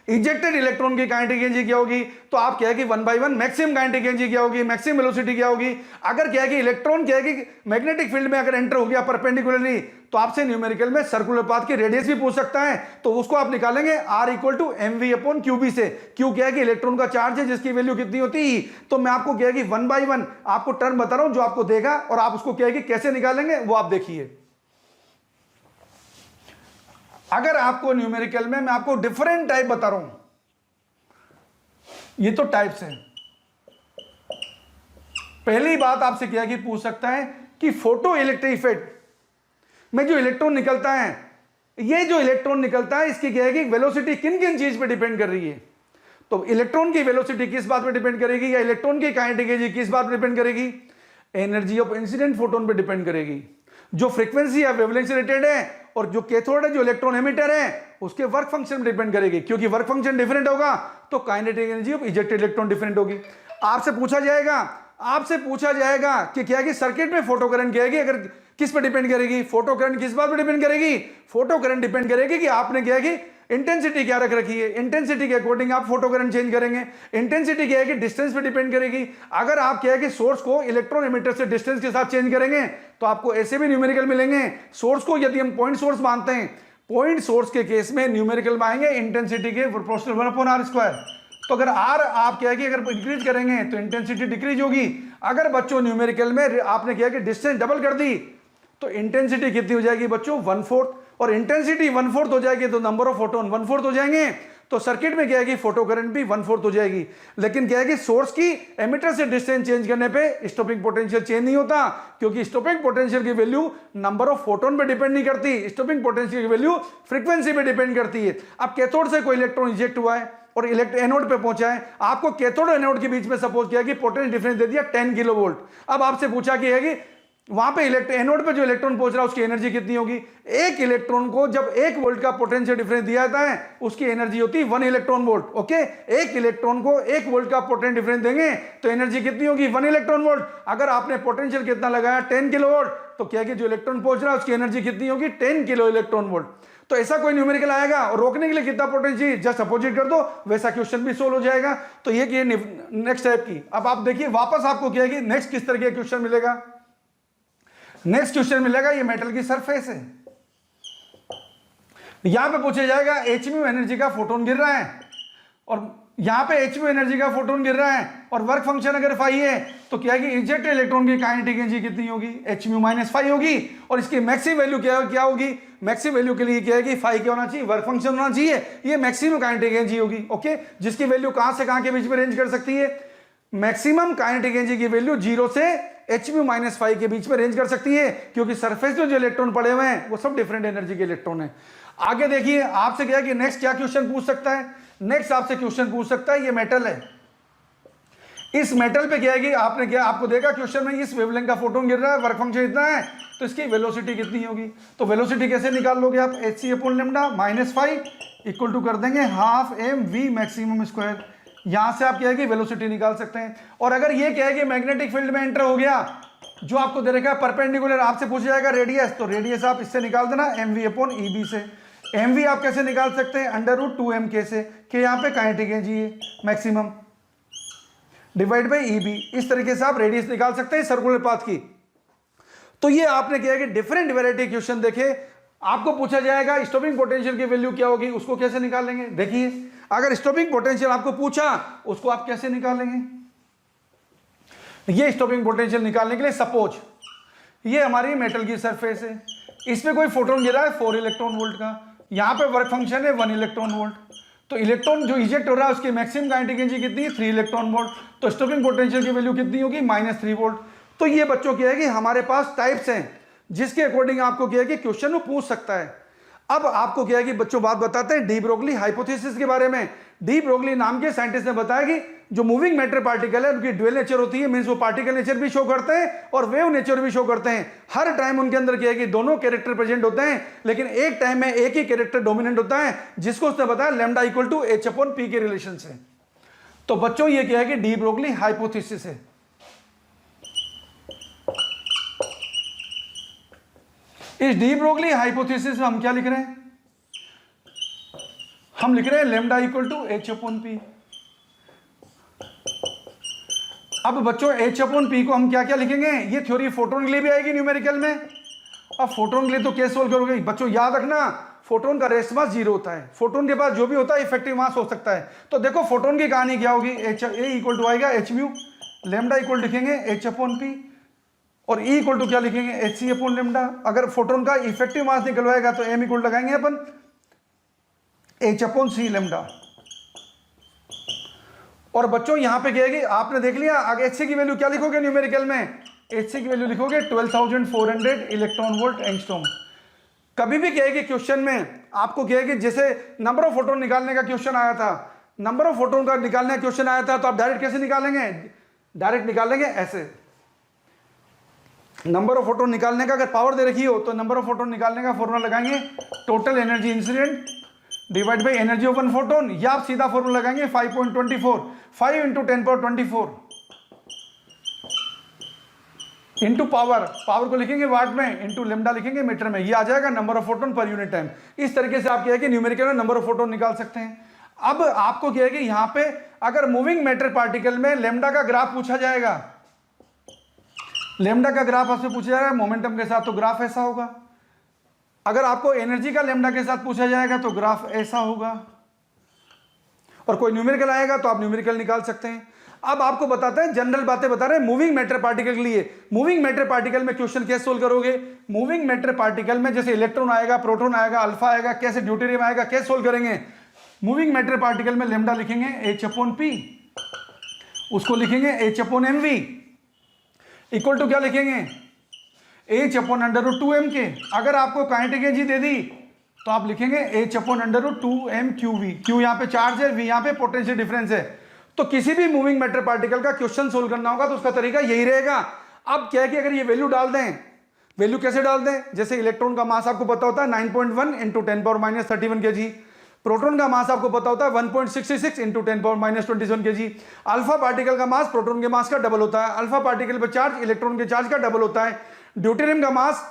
इजेक्टेड इलेक्ट्रॉन की काइनेटिक एनर्जी क्या होगी। तो आप क्या है कि 1 by 1 मैक्सिमम काइनेटिक एनर्जी क्या होगी, मैक्सिमम वेलोसिटी क्या होगी। अगर क्या है कि इलेक्ट्रॉन क्या है कि मैग्नेटिक फील्ड में अगर एंटर हो गया परपेंडिकुलरली, तो आपसे न्यूमेरिकल में सर्कुलर पाथ की रेडियस भी पूछ सकता है। तो उसको आप निकालेंगे R = mv/qb से। क्यों? क्या है कि इलेक्ट्रॉन का चार्ज है जिसकी वैल्यू कितनी होती है। तो मैं आपको क्या है कि 1 by 1 आपको टर्म बता रहा हूं जो आपको देगा, और आप उसको क्या है कि कैसे निकालेंगे वो आप देखिए। अगर आपको न्यूमेरिकल में मैं आपको डिफरेंट टाइप बता रहा हूं, ये तो टाइप्स हैं। पहली बात आपसे क्या कि पूछ सकता है कि फोटो इलेक्ट्रिक इफेक्ट में जो इलेक्ट्रॉन निकलता है, ये जो इलेक्ट्रॉन निकलता है इसकी क्या है कि वेलोसिटी किन किन चीज पे डिपेंड कर रही है। तो इलेक्ट्रॉन की वेलोसिटी किस बात पे डिपेंड करेगी, या इलेक्ट्रॉन की काइनेटिक एनर्जी किस बात पे डिपेंड करेगी? एनर्जी ऑफ इंसिडेंट फोटोन पे डिपेंड करेगी, जो फ्रीक्वेंसी या वेवलेंथ से रिलेटेड है। और जो कैथोड है, जो इलेक्ट्रॉन एमिटर है, उसके वर्क फंक्शन पे डिपेंड करेगी, क्योंकि वर्क फंक्शन डिफरेंट होगा तो kinetic energy of ejected electron different होगी। आपसे पूछा जाएगा कि क्या है कि सर्किट में फोटो करंट क्या है कि अगर किस पे डिपेंड करेगी, फोटो करंट किस बात पे डिपेंड करेगी? फोटो करंट डिपेंड करेगी कि आपने क्या है कि इंटेंसिटी क्या रख रखी है, इंटेंसिटी के अकॉर्डिंग आप फोटो करंट चेंज करेंगे। इंटेंसिटी क्या है कि डिस्टेंस पे डिपेंड करेगी। अगर आप क्या है कि सोर्स को इलेक्ट्रॉन एमिटर से डिस्टेंस के साथ चेंज करेंगे तो आपको ऐसे भी न्यूमेरिकल मिलेंगे। सोर्स को यदि हम पॉइंट सोर्स मानते हैं, पॉइंट सोर्स के केस में न्यूमेरिकल में आएंगे इंटेंसिटी के प्रोपोर्शनल 1/r²। तो अगर आर आप क्या है कि अगर इंक्रीज करेंगे तो इंटेंसिटी डिक्रीज होगी। अगर बच्चों न्यूमेरिकल में आपने क्या है कि डिस्टेंस डबल कर दी तो इंटेंसिटी कितनी हो जाएगी बच्चों? 1/4। और इंटेंसिटी 1/4 हो जाएगी तो नंबर ऑफ फोटोन 1/4 हो जाएंगे। तो सर्किट में क्या है कि फोटो करंट भी 1/4 हो जाएगी। लेकिन क्या है कि सोर्स की एमिटर से डिस्टेंस चेंज करने पे स्टॉपिंग पोटेंशियल चेंज नहीं होता, क्योंकि स्टॉपिंग पोटेंशियल की वैल्यू नंबर ऑफ फोटोन पे डिपेंड नहीं करती, स्टॉपिंग पोटेंशियल की वैल्यू फ्रीक्वेंसी पे डिपेंड करती है। अब कैथोड से कोई इलेक्ट्रॉन इंजेक्ट हुआ है और एनोड पे पहुंचा है, आपको कैथोड और एनोड के बीच में सपोज किया कि पोटेंशियल डिफरेंस दे दिया 10 किलो वोल्ट। अब आपसे पूछा कि है कि वहां पे एनोड पे जो इलेक्ट्रॉन पहुंच रहा है उसकी एनर्जी कितनी होगी। एक इलेक्ट्रॉन को जब 1 वोल्ट का पोटेंशियल डिफरेंस दिया जाता है उसकी एनर्जी होती है 1 इलेक्ट्रॉन वोल्ट। ओके, एक इलेक्ट्रॉन को 1 वोल्ट का पोटेंशियल डिफरेंस देंगे तो एनर्जी कितनी होगी 1 इलेक्ट्रॉन वोल्ट। अगर आपने पोटेंशियल कितना लगाया 10 किलो वोल्ट, तो क्या कि जो इलेक्ट्रॉन पहुंच रहा है उसकी एनर्जी कितनी होगी 10 किलो इलेक्ट्रॉन वोल्ट। तो ऐसा कोई न्यूमेरिकल आएगा और रोकने के लिए कितना पोटेंशियल, जस्ट अपोजिट कर दो, वैसा क्वेश्चन भी सोल्व हो जाएगा। तो ये नेक्स्ट टाइप की। अब आप देखिए वापस आपको क्या है कि नेक्स्ट किस तरह का क्वेश्चन मिलेगा। नेक्स्ट क्वेश्चन मिलेगा, ये मेटल की सरफेस है, यहां पे पूछा जाएगा एचम्यू एनर्जी का फोटोन गिर रहा है और यहां पे एचम्यू एनर्जी का फोटोन गिर रहा है और वर्क फंक्शन अगर फाई है तो क्या है कि इंजेक्ट इलेक्ट्रॉन की काइनेटिक एनर्जी कितनी होगी एचम्यू -फाई होगी और इसकी मैक्सिमम वैल्यू क्या होगी। मैक्सिमम वैल्यू के लिए क्या है कि फाई क्या होना चाहिए, वर्क फंक्शन होना चाहिए, ये मैक्सिमम काइनेटिक एनर्जी होगी। ओके, जिसकी वैल्यू कहां से कहां के बीच में रेंज कर सकती है, मैक्सिमम काइनेटिक एनर्जी की वैल्यू 0 से एचम्यू -फाई के बीच में रेंज कर सकती है, क्योंकि सरफेस में जो इलेक्ट्रॉन पड़े हुए हैं वो सब डिफरेंट एनर्जी के इलेक्ट्रॉन है। आगे देखिए आपसे क्या है कि नेक्स्ट क्या क्वेश्चन पूछ सकता है। नेक्स्ट आपसे क्वेश्चन पूछ सकता है, ये मेटल है, इस मेटल पे क्या है कि आपने क्या आपको देखा क्वेश्चन में इस वेवलेंथ का फोटोन गिर रहा है, वर्क फंक्शन इतना है, तो इसकी वेलोसिटी कितनी होगी। तो वेलोसिटी कैसे निकाल लोगे आप, hc/λ -फाई इक्वल टू कर देंगे हाफ mv मैक्सिमम स्क्वायर। यहां से आप क्या है कि वेलोसिटी निकाल सकते हैं। और अगर ये क्या है कि मैग्नेटिक फील्ड में एंटर हो गया, जो आपको दे रखा है परपेंडिकुलर, आपसे पूछा जाएगा रेडियस, तो रेडियस आप इससे निकाल देना mv/eb से। mv आप कैसे निकाल सकते हैं, √2mk से, कि यहाँ पे काइनेटिक एनर्जी है मैक्सिमम डिवाइड बाई ईबी। इस तरीके से आप रेडियस निकाल सकते हैं सर्कुलर पाथ की। तो ये आपने क्या है कि डिफरेंट वैरायटी क्वेश्चन देखे। आपको पूछा जाएगा स्टॉपिंग पोटेंशियल की वैल्यू क्या होगी, उसको कैसे निकालेंगे। देखिए अगर स्टॉपिंग पोटेंशियल आपको पूछा उसको आप कैसे निकालेंगे। ये स्टॉपिंग पोटेंशियल निकालने के लिए सपोज ये हमारी मेटल की सरफेस है, इसमें कोई फोटोन गिरा है 4 इलेक्ट्रॉन वोल्ट का, यहां पे वर्क फंक्शन है 1 इलेक्ट्रॉन वोल्ट, तो इलेक्ट्रॉन जो इजेक्ट हो रहा है उसकी मैक्सिमम काइनेटिक एनर्जी कितनी है 3 इलेक्ट्रॉन वोल्ट, तो स्टॉपिंग पोटेंशियल की वैल्यू कितनी होगी -3 वोल्ट। तो ये बच्चों क्या है कि हमारे पास टाइप्स हैं जिसके अकॉर्डिंग आपको क्या है कि क्वेश्चन में पूछ सकता है। अब आपको क्या है कि बच्चों बात बताते हैं डी ब्रोगली हाइपोथेसिस के बारे में। डी ब्रोगली नाम के साइंटिस्ट ने बताया कि जो मूविंग मैटर पार्टिकल है उनकी ड्यूअल नेचर होती है, मींस वो पार्टिकल नेचर भी शो करते हैं और वेव नेचर भी शो करते हैं। हर टाइम उनके अंदर क्या है कि दोनों कैरेक्टर प्रेजेंट होते हैं, लेकिन एक टाइम में एक ही कैरेक्टर डोमिनेंट होता है, जिसको उसने बताया लैम्डा = h/p के रिलेशन से। तो बच्चों ये क्या है कि डी ब्रोगली हाइपोथेसिस है। इस डी ब्रोगली हाइपोथेसिस में हम क्या लिख रहे हैं, हम लिख रहे हैं लैम्डा = h/p। अब बच्चों h/p को हम क्या क्या लिखेंगे, ये थ्योरी फोटोन के लिए भी आएगी न्यूमेरिकल में। अब फोटोन के लिए तो कैसे सोल्व करोगे बच्चों, याद रखना फोटोन का रेस्ट मास 0 होता है, फोटोन के पास जो भी होता है इफेक्टिव मास हो सकता है। तो देखो फोटोन की कहानी क्या होगी, A आएगा hμ, लैम्डा लिखेंगे h/p और E क्या लिखेंगे hc/λ। अगर फोटोन का इफेक्टिव मास निकलवाएगा तो m लगाएंगे अपन h/c λ। और बच्चों यहां पे क्या है कि आपने देख लिया, आगे hc की वैल्यू क्या लिखोगे न्यूमेरिकल में, hc की वैल्यू लिखोगे 12,400 इलेक्ट्रॉन वोल्ट एंगस्ट्रॉम। कभी भी क्या है कि क्वेश्चन में आपको क्या है कि जैसे नंबर ऑफ फोटोन निकालने का क्वेश्चन आया था, नंबर ऑफ फोटोन का निकालने का क्वेश्चन आया था, तो आप डायरेक्ट कैसे निकालेंगे, डायरेक्ट निकालेंगे ऐसे। नंबर ऑफ फोटोन निकालने का अगर पावर दे रखी हो तो नंबर ऑफ फोटोन निकालने का फॉर्मूला लगाएंगे total energy incident divide by energy of one photon, या आप सीधा फॉर्मूला लगाएंगे 5.24, 5 × 10⁻24 इंटू पावर को लिखेंगे वाट में, इंटू लैम्डा लिखेंगे मीटर में, ये आ जाएगा number of photon per unit time. इस तरीके से आप क्या है कि न्यूमेरिकल में नंबर ऑफ फोटोन निकाल सकते हैं। अब आपको क्या है कि यहां पे अगर मूविंग मैटर पार्टिकल में लैम्डा का ग्राफ पूछा जाएगा, लैम्डा का ग्राफ आपसे पूछा जाएगा मोमेंटम के साथ, तो ग्राफ ऐसा होगा। अगर आपको एनर्जी का लैम्डा के साथ पूछा जाएगा तो ग्राफ ऐसा होगा, और कोई न्यूमेरिकल आएगा तो आप न्यूमेरिकल निकाल सकते हैं। अब आपको बताते हैं, जनरल बातें बता रहे हैं मूविंग मैटर पार्टिकल के लिए। मूविंग मैटर पार्टिकल में क्वेश्चन कैसे सोल्व करोगे, मूविंग मैटर पार्टिकल में जैसे इलेक्ट्रॉन आएगा, प्रोटॉन आएगा, अल्फा आएगा, कैसे ड्यूटेरियम आएगा, कैसे सोल्व करेंगे। मूविंग मैटर पार्टिकल में लेमडा लिखेंगे h/p, उसको लिखेंगे h/mv इक्वल टू क्या लिखेंगे h/√2m के। अगर आपको काइनेटिक एनर्जी दे दी तो आप लिखेंगे h/√2mqv। q यहाँ पे चार्ज है, v यहाँ पे पोटेंशियल डिफरेंस है। तो किसी भी मूविंग मैटर पार्टिकल का क्वेश्चन सोल्व करना होगा तो उसका तरीका यही रहेगा। अब क्या है कि अगर ये वैल्यू डाल दें, वैल्यू कैसे डाल दें, जैसे इलेक्ट्रॉन का मास आपको पता होता है 9.1 इंटू 10⁻³ kg, प्रोटॉन का मास आपको पता होता है 1.66 इंटू 10⁻27 kg। अल्फा पार्टिकल का मास प्रोटॉन के मास का डबल होता है, अल्फा पार्टिकल पर चार्ज इलेक्ट्रॉन के चार्ज का डबल होता है। ड्यूटेरियम का मास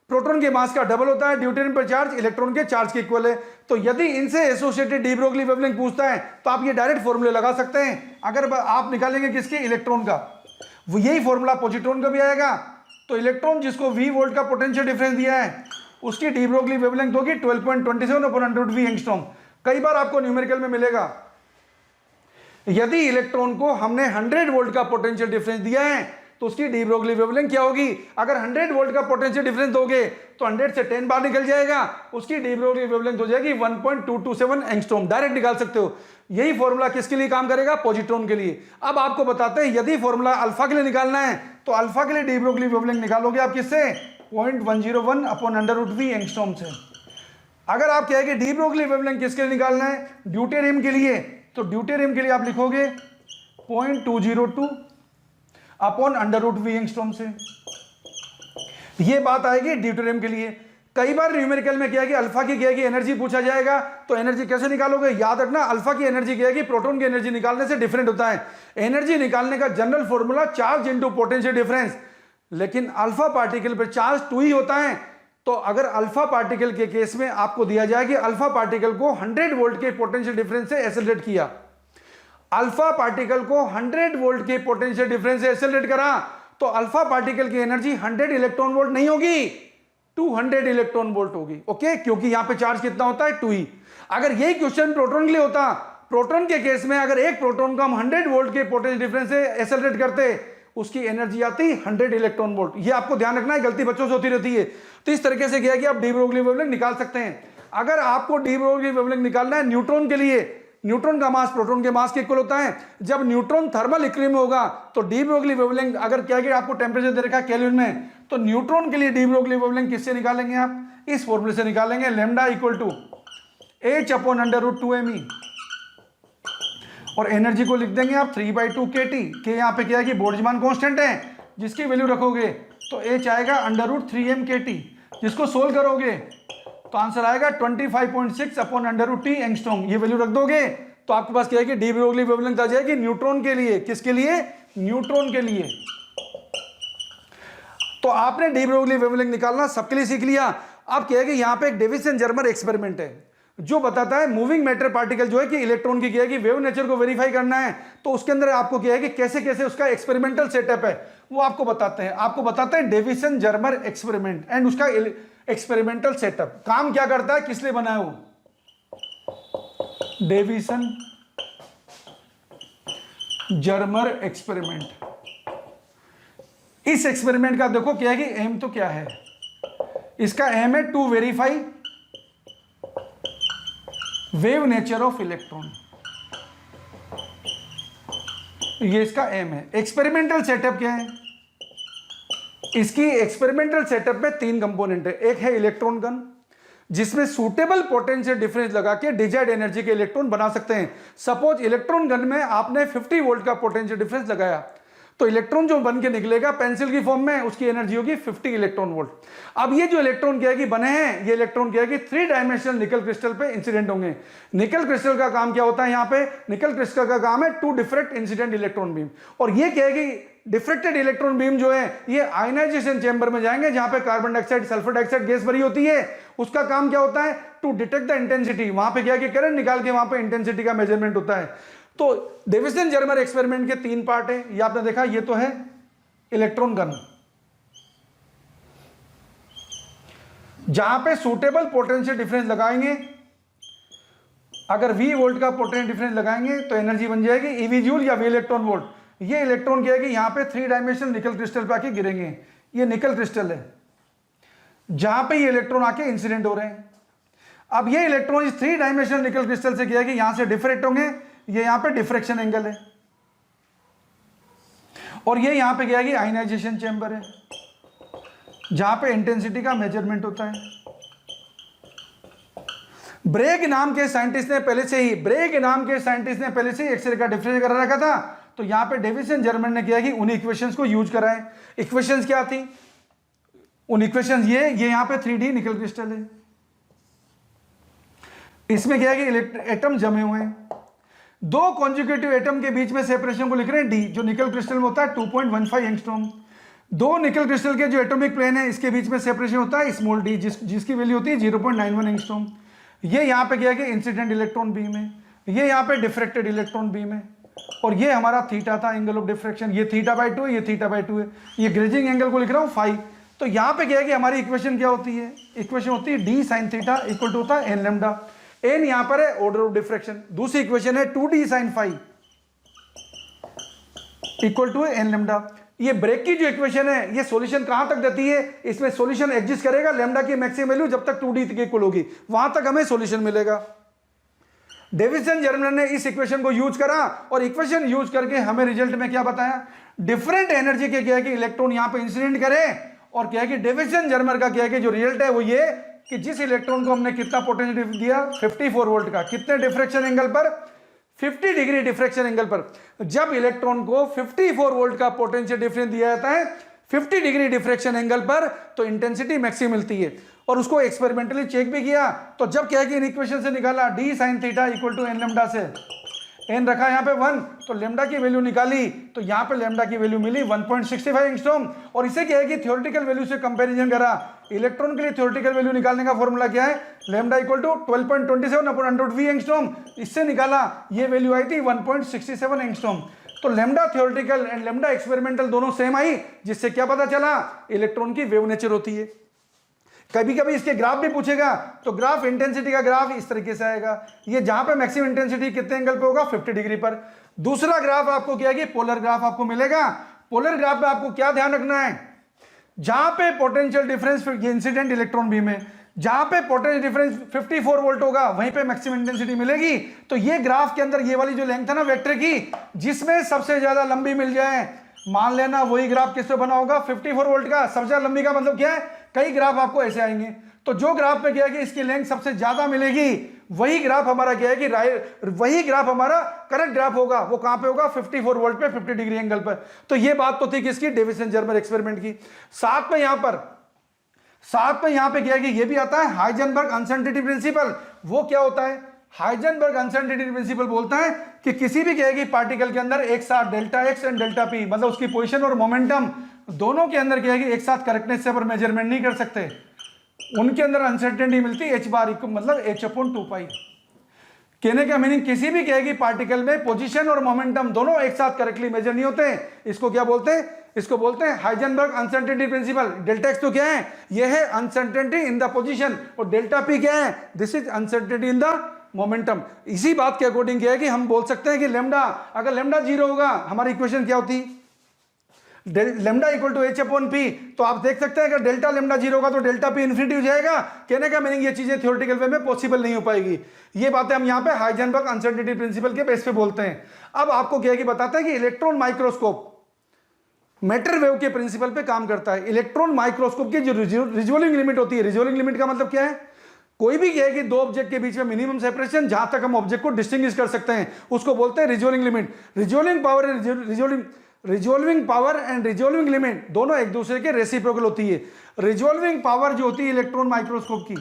प्रोटॉन के मास का डबल होता है, ड्यूटेरियम पर चार्ज इलेक्ट्रॉन के चार्ज के इक्वल है। तो यदि इनसे एसोसिएटेड डी ब्रोगली वेवलेंथ पूछता है तो आप ये डायरेक्ट फॉर्मूले लगा सकते हैं। अगर आप निकालेंगे किसके, इलेक्ट्रॉन का, वो यही फॉर्मूला पॉजिट्रॉन का भी आएगा। तो इलेक्ट्रॉन जिसको v वोल्ट का पोटेंशियल डिफरेंस दिया है उसकी डी ब्रोगली वेवलेंथ होगी 12.27/√v एंगस्ट्रॉम। कई बार आपको न्यूमेरिकल में मिलेगा, यदि इलेक्ट्रॉन को हमने 100 वोल्ट का पोटेंशियल डिफरेंस दिया है तो उसकी डी ब्रोगली वेवलेंथ क्या होगी। अगर 100 वोल्ट का पोटेंशियल डिफरेंस दोगे तो 100 से 10 बार निकल जाएगा, उसकी डी ब्रोगली वेवलेंथ हो जाएगी 1.227 एंगस्ट्रॉम। डायरेक्ट निकाल सकते हो। यही फॉर्मूला किसके लिए काम करेगा, पॉजिट्रॉन के लिए। अब आपको बताते हैं यदि फॉर्मूला अल्फा के लिए निकालना है तो अल्फा के लिए डी ब्रोगली वेवलेंथ निकालोगे आप किससे, 0.101/√v एंगस्ट्रॉम से। अगर आप कहेंगे डी ब्रोगली वेवलेंथ किसके लिए निकालना है, ड्यूटेरियम के लिए, तो ड्यूटेरियम के लिए आप लिखोगे 0.202/√v एंगस्ट्रॉम से। ये बात आएगी ड्यूटेरियम के लिए। कई बार न्यूमेरिकल में क्या है कि अल्फा की क्या है कि एनर्जी पूछा जाएगा, तो एनर्जी कैसे निकालोगे, याद रखना अल्फा की एनर्जी क्या है कि प्रोटॉन की एनर्जी निकालने से डिफरेंट होता है। एनर्जी निकालने का general formula charge into potential difference, लेकिन अल्फा पार्टिकल पर चार्ज 2 ही होता है। तो अगर अल्फा पार्टिकल के केस में आपको दिया जाए कि अल्फा पार्टिकल को 100 वोल्ट के पोटेंशियल डिफरेंस से एक्सेलरेट किया, अल्फा पार्टिकल को 100 वोल्ट के पोटेंशियल डिफरेंस से एक्सेलरेट करा, तो अल्फा पार्टिकल की एनर्जी 100 इलेक्ट्रॉन वोल्ट नहीं होगी, 200 इलेक्ट्रॉन वोल्ट होगी। ओके, क्योंकि यहां पे चार्ज कितना होता है, 2 ही। अगर यही क्वेश्चन प्रोटॉन के लिए होता, प्रोटॉन के केस में अगर एक प्रोटॉन को हम 100 वोल्ट के पोटेंशियल डिफरेंस से एक्सेलरेट करते, उसकी एनर्जी आती 100 इलेक्ट्रॉन वोल्ट। ये आपको ध्यान रखना है, गलती बच्चों से होती रहती है। तो इस तरीके से क्या है कि आप डी ब्रोगली वेवलेंथ निकाल सकते हैं। अगर आपको डी ब्रोगली वेवलेंथ निकालना है न्यूट्रॉन के लिए, न्यूट्रॉन का मास प्रोटॉन के मास के इक्वल होता है। जब न्यूट्रॉन थर्मल इक्विलिब्रियम में होगा तो डी ब्रोगली वेवलेंथ, अगर क्या है कि आपको टेम्परेचर दे रखा है केल्विन में, तो न्यूट्रॉन के लिए डी ब्रोगली वेवलेंथ किससे निकालेंगे, आप इस फॉर्मूले से निकालेंगे, लैम्डा इक्वल टू h/√2me, और एनर्जी को लिख देंगे आप 3/2 kT के। यहाँ पे क्या है कि बोल्ट्जमान कांस्टेंट है, जिसकी वैल्यू रखोगे तो h आएगा √3m kT। जिसको सोल्व करोगे तो आंसर आएगा 25.6/√T एंगस्ट्रॉम। ये वैल्यू रख दोगे तो आपके पास क्या है कि डी ब्रोगली वेवलेंथ आ जाएगी न्यूट्रॉन के लिए। किसके लिए, न्यूट्रॉन के लिए। तो आपने डी ब्रोगली वेवलेंथ निकालना सबके लिए सीख लिया। अब क्या है कि यहाँ पे एक डेविसन जर्मर एक्सपेरिमेंट है जो बताता है मूविंग मैटर पार्टिकल जो है कि इलेक्ट्रॉन की क्या है कि वेव नेचर को वेरीफाई करना है, तो उसके अंदर आपको क्या है कि कैसे कैसे उसका एक्सपेरिमेंटल सेटअप है वो आपको बताते हैं। आपको बताते हैं डेविसन जर्मर एक्सपेरिमेंट एंड उसका एक्सपेरिमेंटल सेटअप। काम क्या करता है, किस लिए बना है वो, डेविसन जर्मर एक्सपेरिमेंट। इस एक्सपेरिमेंट का देखो क्या है कि एम तो क्या है, इसका एम है to verify wave nature of electron. ये इसका एम है। एक्सपेरिमेंटल सेटअप क्या है, इसकी एक्सपेरिमेंटल सेटअप में 3 कंपोनेंट है। एक है इलेक्ट्रॉन गन, जिसमें सूटेबल पोटेंशियल डिफरेंस लगा के डिजायर्ड एनर्जी के इलेक्ट्रॉन बना सकते हैं। सपोज इलेक्ट्रॉन गन में आपने 50 वोल्ट का पोटेंशियल डिफरेंस लगाया, तो इलेक्ट्रॉन जो बन के निकलेगा पेंसिल की फॉर्म में, उसकी एनर्जी होगी 50 इलेक्ट्रॉन वोल्ट। अब ये जो इलेक्ट्रॉन क्या है कि बने हैं, ये इलेक्ट्रॉन क्या है कि 3 डायमेंशनल निकल क्रिस्टल पे इंसिडेंट होंगे। निकल क्रिस्टल का काम क्या होता है, यहाँ पे निकल क्रिस्टल का काम है to diffract incident electron beam. और ये क्या है कि डिफ्रेक्टेड इलेक्ट्रॉन बीम जो है ये आयनाइजेशन चेंबर में जाएंगे, जहां पे carbon dioxide sulphur dioxide gas भरी होती है। उसका काम क्या होता है, टू डिटेक्ट द इंटेंसिटी। वहां पे क्या है कि करंट निकाल के वहां पे इंटेंसिटी का मेजरमेंट होता है। तो डेविसन जर्मर एक्सपेरिमेंट के 3 पार्ट है। ये आपने देखा, ये तो है इलेक्ट्रॉन गन, जहां पे सूटेबल पोटेंशियल डिफरेंस लगाएंगे। अगर V वोल्ट का पोटेंशियल डिफरेंस लगाएंगे तो एनर्जी बन जाएगी EV जूल या V इलेक्ट्रॉन वोल्ट। ये इलेक्ट्रॉन क्या है कि यहां पे 3 डायमेंशनल निकल क्रिस्टल पे आके गिरेंगे। ये निकल क्रिस्टल है जहां पे ये इलेक्ट्रॉन आके इंसिडेंट हो रहे हैं। अब ये इलेक्ट्रॉन इस 3 डायमेंशनल निकल क्रिस्टल से क्या है कि यहां से डिफ्रेक्ट होंगे, ये यहां पे डिफ्रेक्शन एंगल है, और ये यहां पे क्या है कि आयनाइजेशन चैम्बर है जहां पे इंटेंसिटी का मेजरमेंट होता है। ब्रेग नाम के साइंटिस्ट ने पहले से ही एक्सरे का डिफरेंस करा रखा था, तो यहां पे डेविसन जर्मन ने किया कि उन इक्वेशंस को यूज कराएं। इक्वेशंस क्या थी? उन इक्वेशंस ये यहां पे 3D निकल क्रिस्टल है, इसमें क्या है कि एटम जमे हुए हैं, 2 कॉन्जुगेटिव एटम के बीच में सेपरेशन को लिख रहे हैं D, जो निकल क्रिस्टल में होता है 2.15 एंगस्ट्रॉम। 2 निकल क्रिस्टल के जो एटॉमिक प्लेन है इसके बीच में सेपरेशन होता है स्मॉल d, जिसकी वैल्यू होती है 0.91 एंगस्ट्रॉम। ये यहां पे क्या है कि इंसिडेंट इलेक्ट्रॉन बीम है, ये यहां पे डिफ्रेक्टेड इलेक्ट्रॉन बीम है, और ये हमारा थीटा था एंगल ऑफ डिफ्रेक्शन, ये θ/2 है, ये θ/2 है, ये ग्रेजिंग एंगल को लिख रहा हूं फाई। तो यहां पे क्या है कि हमारी इक्वेशन क्या होती है? इक्वेशन होती है d sin theta equal to होता है n लैम्डा। n यहां पर है ऑर्डर ऑफ डिफ्रेक्शन। दूसरी इक्वेशन है 2d sin phi equal to n lambda. ये ब्रेग की जो इक्वेशन है ये सॉल्यूशन कहां तक देती है? इसमें सॉल्यूशन एग्जिस्ट करेगा लैम्डा की मैक्सिमम वैल्यू जब तक 2d के इक्वल होगी, वहां तक हमें सॉल्यूशन मिलेगा। डेविसन जर्मन ने इस इक्वेशन को यूज करा, और इक्वेशन यूज करके हमें रिजल्ट में क्या बताया? डिफरेंट एनर्जी के क्या है कि इलेक्ट्रॉन यहां पे इंसिडेंट करे, और क्या है कि डेविसन जर्मन का क्या है कि जो रिजल्ट है वो ये कि जिस इलेक्ट्रॉन को हमने कितना पोटेंशियल दिया 54 वोल्ट का, कितने डिफ्रेक्शन एंगल पर? 50 डिग्री डिफ्रेक्शन एंगल पर। जब इलेक्ट्रॉन को 54 वोल्ट का पोटेंशियल डिफरेंस दिया जाता है 50 डिग्री डिफ्रेक्शन एंगल पर, तो इंटेंसिटी मैक्सिमम मिलती है। और उसको एक्सपेरिमेंटली चेक भी किया, तो जब क्या है कि इन इक्वेशन से निकाला d sin theta equal to n lambda से n रखा यहाँ पे 1, तो लैम्डा की वैल्यू निकाली, तो यहाँ पे लैम्डा की वैल्यू मिली 1.65 एंगस्ट्रॉम। और इसे क्या है कि थ्योरेटिकल वैल्यू से कंपैरिजन करा। इलेक्ट्रॉन के लिए थ्योरेटिकल वैल्यू निकालने का फॉर्मूला क्या है? Lambda equal to 12.27/√v angstrom. इससे निकाला, ये वैल्यू आई थी 1.67 एंगस्ट्रॉम। तो lambda theoretical and lambda experimental दोनों सेम आई, जिससे क्या पता चला? इलेक्ट्रॉन की वेव नेचर होती है। कभी कभी इसके ग्राफ भी पूछेगा, तो ग्राफ इंटेंसिटी का ग्राफ इस तरीके से आएगा, ये जहां पे मैक्सिमम इंटेंसिटी कितने एंगल पे होगा? 50 डिग्री पर। दूसरा ग्राफ आपको क्या है कि पोलर ग्राफ आपको मिलेगा। पोलर ग्राफ में आपको क्या ध्यान रखना है? जहां पे potential difference incident electron beam है, जहां पे पोटेंशियल डिफरेंस 54 वोल्ट होगा वहीं पे मैक्सिमम इंटेंसिटी मिलेगी। तो ये ग्राफ के अंदर ये वाली जो लेंथ है ना वेक्टर की, जिसमें सबसे ज्यादा लंबी मिल जाए, मान लेना वही ग्राफ किससे बना होगा? 54 वोल्ट का। सबसे ज्यादा लंबी का मतलब क्या है? कई ग्राफ आपको ऐसे आएंगे, तो जो ग्राफ में क्या है कि इसकी लेंथ सबसे ज्यादा मिलेगी, वही ग्राफ हमारा क्या है कि वही ग्राफ हमारा करेक्ट ग्राफ होगा। वो कहां पे होगा? 54 वोल्ट पे 50 डिग्री एंगल पर। तो ये बात तो थी किसकी? डेविसन जर्मन एक्सपेरिमेंट की। साथ में यहां पे क्या है कि ये भी आता है हाइजेनबर्ग अनसर्टेनिटी प्रिंसिपल। वो क्या होता है? हाइजेनबर्ग अनसर्टेनिटी प्रिंसिपल बोलता है कि किसी भी क्या है कि पार्टिकल के अंदर एक साथ delta x and delta P, मतलब उसकी पोजीशन और मोमेंटम दोनों के अंदर क्या है कि एक साथ करेक्टनेस से पर मेजरमेंट नहीं कर सकते। उनके अंदर अनसर्टेनिटी मिलती है h बार मतलब h/2π। कहने का मीनिंग किसी भी क्या है कि पार्टिकल में पोजीशन और मोमेंटम दोनों एक साथ करेक्टली मेजर नहीं होते। इसको क्या बोलते हैं? इसको बोलते हैं Heisenberg uncertainty principle. Delta x तो क्या है? यह है अनसर्टेनिटी इन द पोजीशन, और डेल्टा पी क्या है? This is uncertainty in the momentum. इसी बात के अकॉर्डिंग क्या है कि हम बोल सकते हैं कि लैम्डा, अगर लैम्डा 0 होगा, हमारी इक्वेशन क्या होती? Lambda equal to h/p। तो आप देख सकते हैं अगर डेल्टा लैम्डा 0 होगा तो डेल्टा p इन्फिनिटी हो जाएगा। कहने का मीनिंग ये चीजें थ्योरेटिकल वे में पॉसिबल नहीं हो पाएगी। ये बातें हम यहाँ पे हाइजेनबर्ग अनसर्टेनिटी प्रिंसिपल के बेस पे बोलते हैं। अब आपको क्या है कि बताते हैं कि इलेक्ट्रॉन माइक्रोस्कोप मैटर वेव के प्रिंसिपल पे काम करता है। इलेक्ट्रॉन माइक्रोस्कोप की जो रिजोल्विंग लिमिट होती है, रिजोल्विंग लिमिट का मतलब क्या है? कोई भी क्या है कि दो ऑब्जेक्ट के बीच में मिनिमम सेपरेशन जहां तक हम ऑब्जेक्ट को डिस्टिंग्विश कर सकते हैं, उसको बोलते हैं resolving limit. Resolving power and resolving limit दोनों एक दूसरे के रेसिप्रोकल होती है। रिजोल्विंग पावर जो होती है इलेक्ट्रॉन माइक्रोस्कोप की,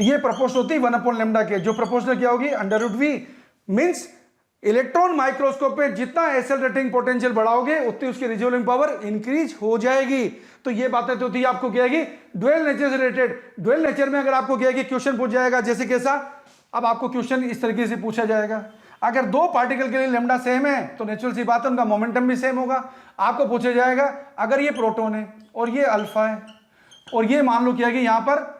ये प्रोपोर्शनल होती है 1/λ के। जो प्रोपोर्शनल क्या होगी? √v। मींस इलेक्ट्रॉन माइक्रोस्कोप पे जितना एक्सेलरेटिंग पोटेंशियल बढ़ाओगे उतनी उसकी रिजोल्विंग पावर इंक्रीज हो जाएगी। तो ये बातें तो थी आपको क्या है ड्यूअल नेचर से रिलेटेड। ड्यूअल नेचर में अगर आपको क्या है कि क्वेश्चन पूछ जाएगा, जैसे कैसा? अब आपको क्वेश्चन इस तरीके से पूछा जाएगा, अगर दो पार्टिकल के लिए लैम्डा सेम है तो नेचुरल सी बात है उनका मोमेंटम भी सेम होगा। आपको पूछा जाएगा अगर ये प्रोटॉन है और ये अल्फा है, और ये मान लो क्या है कि यहां पर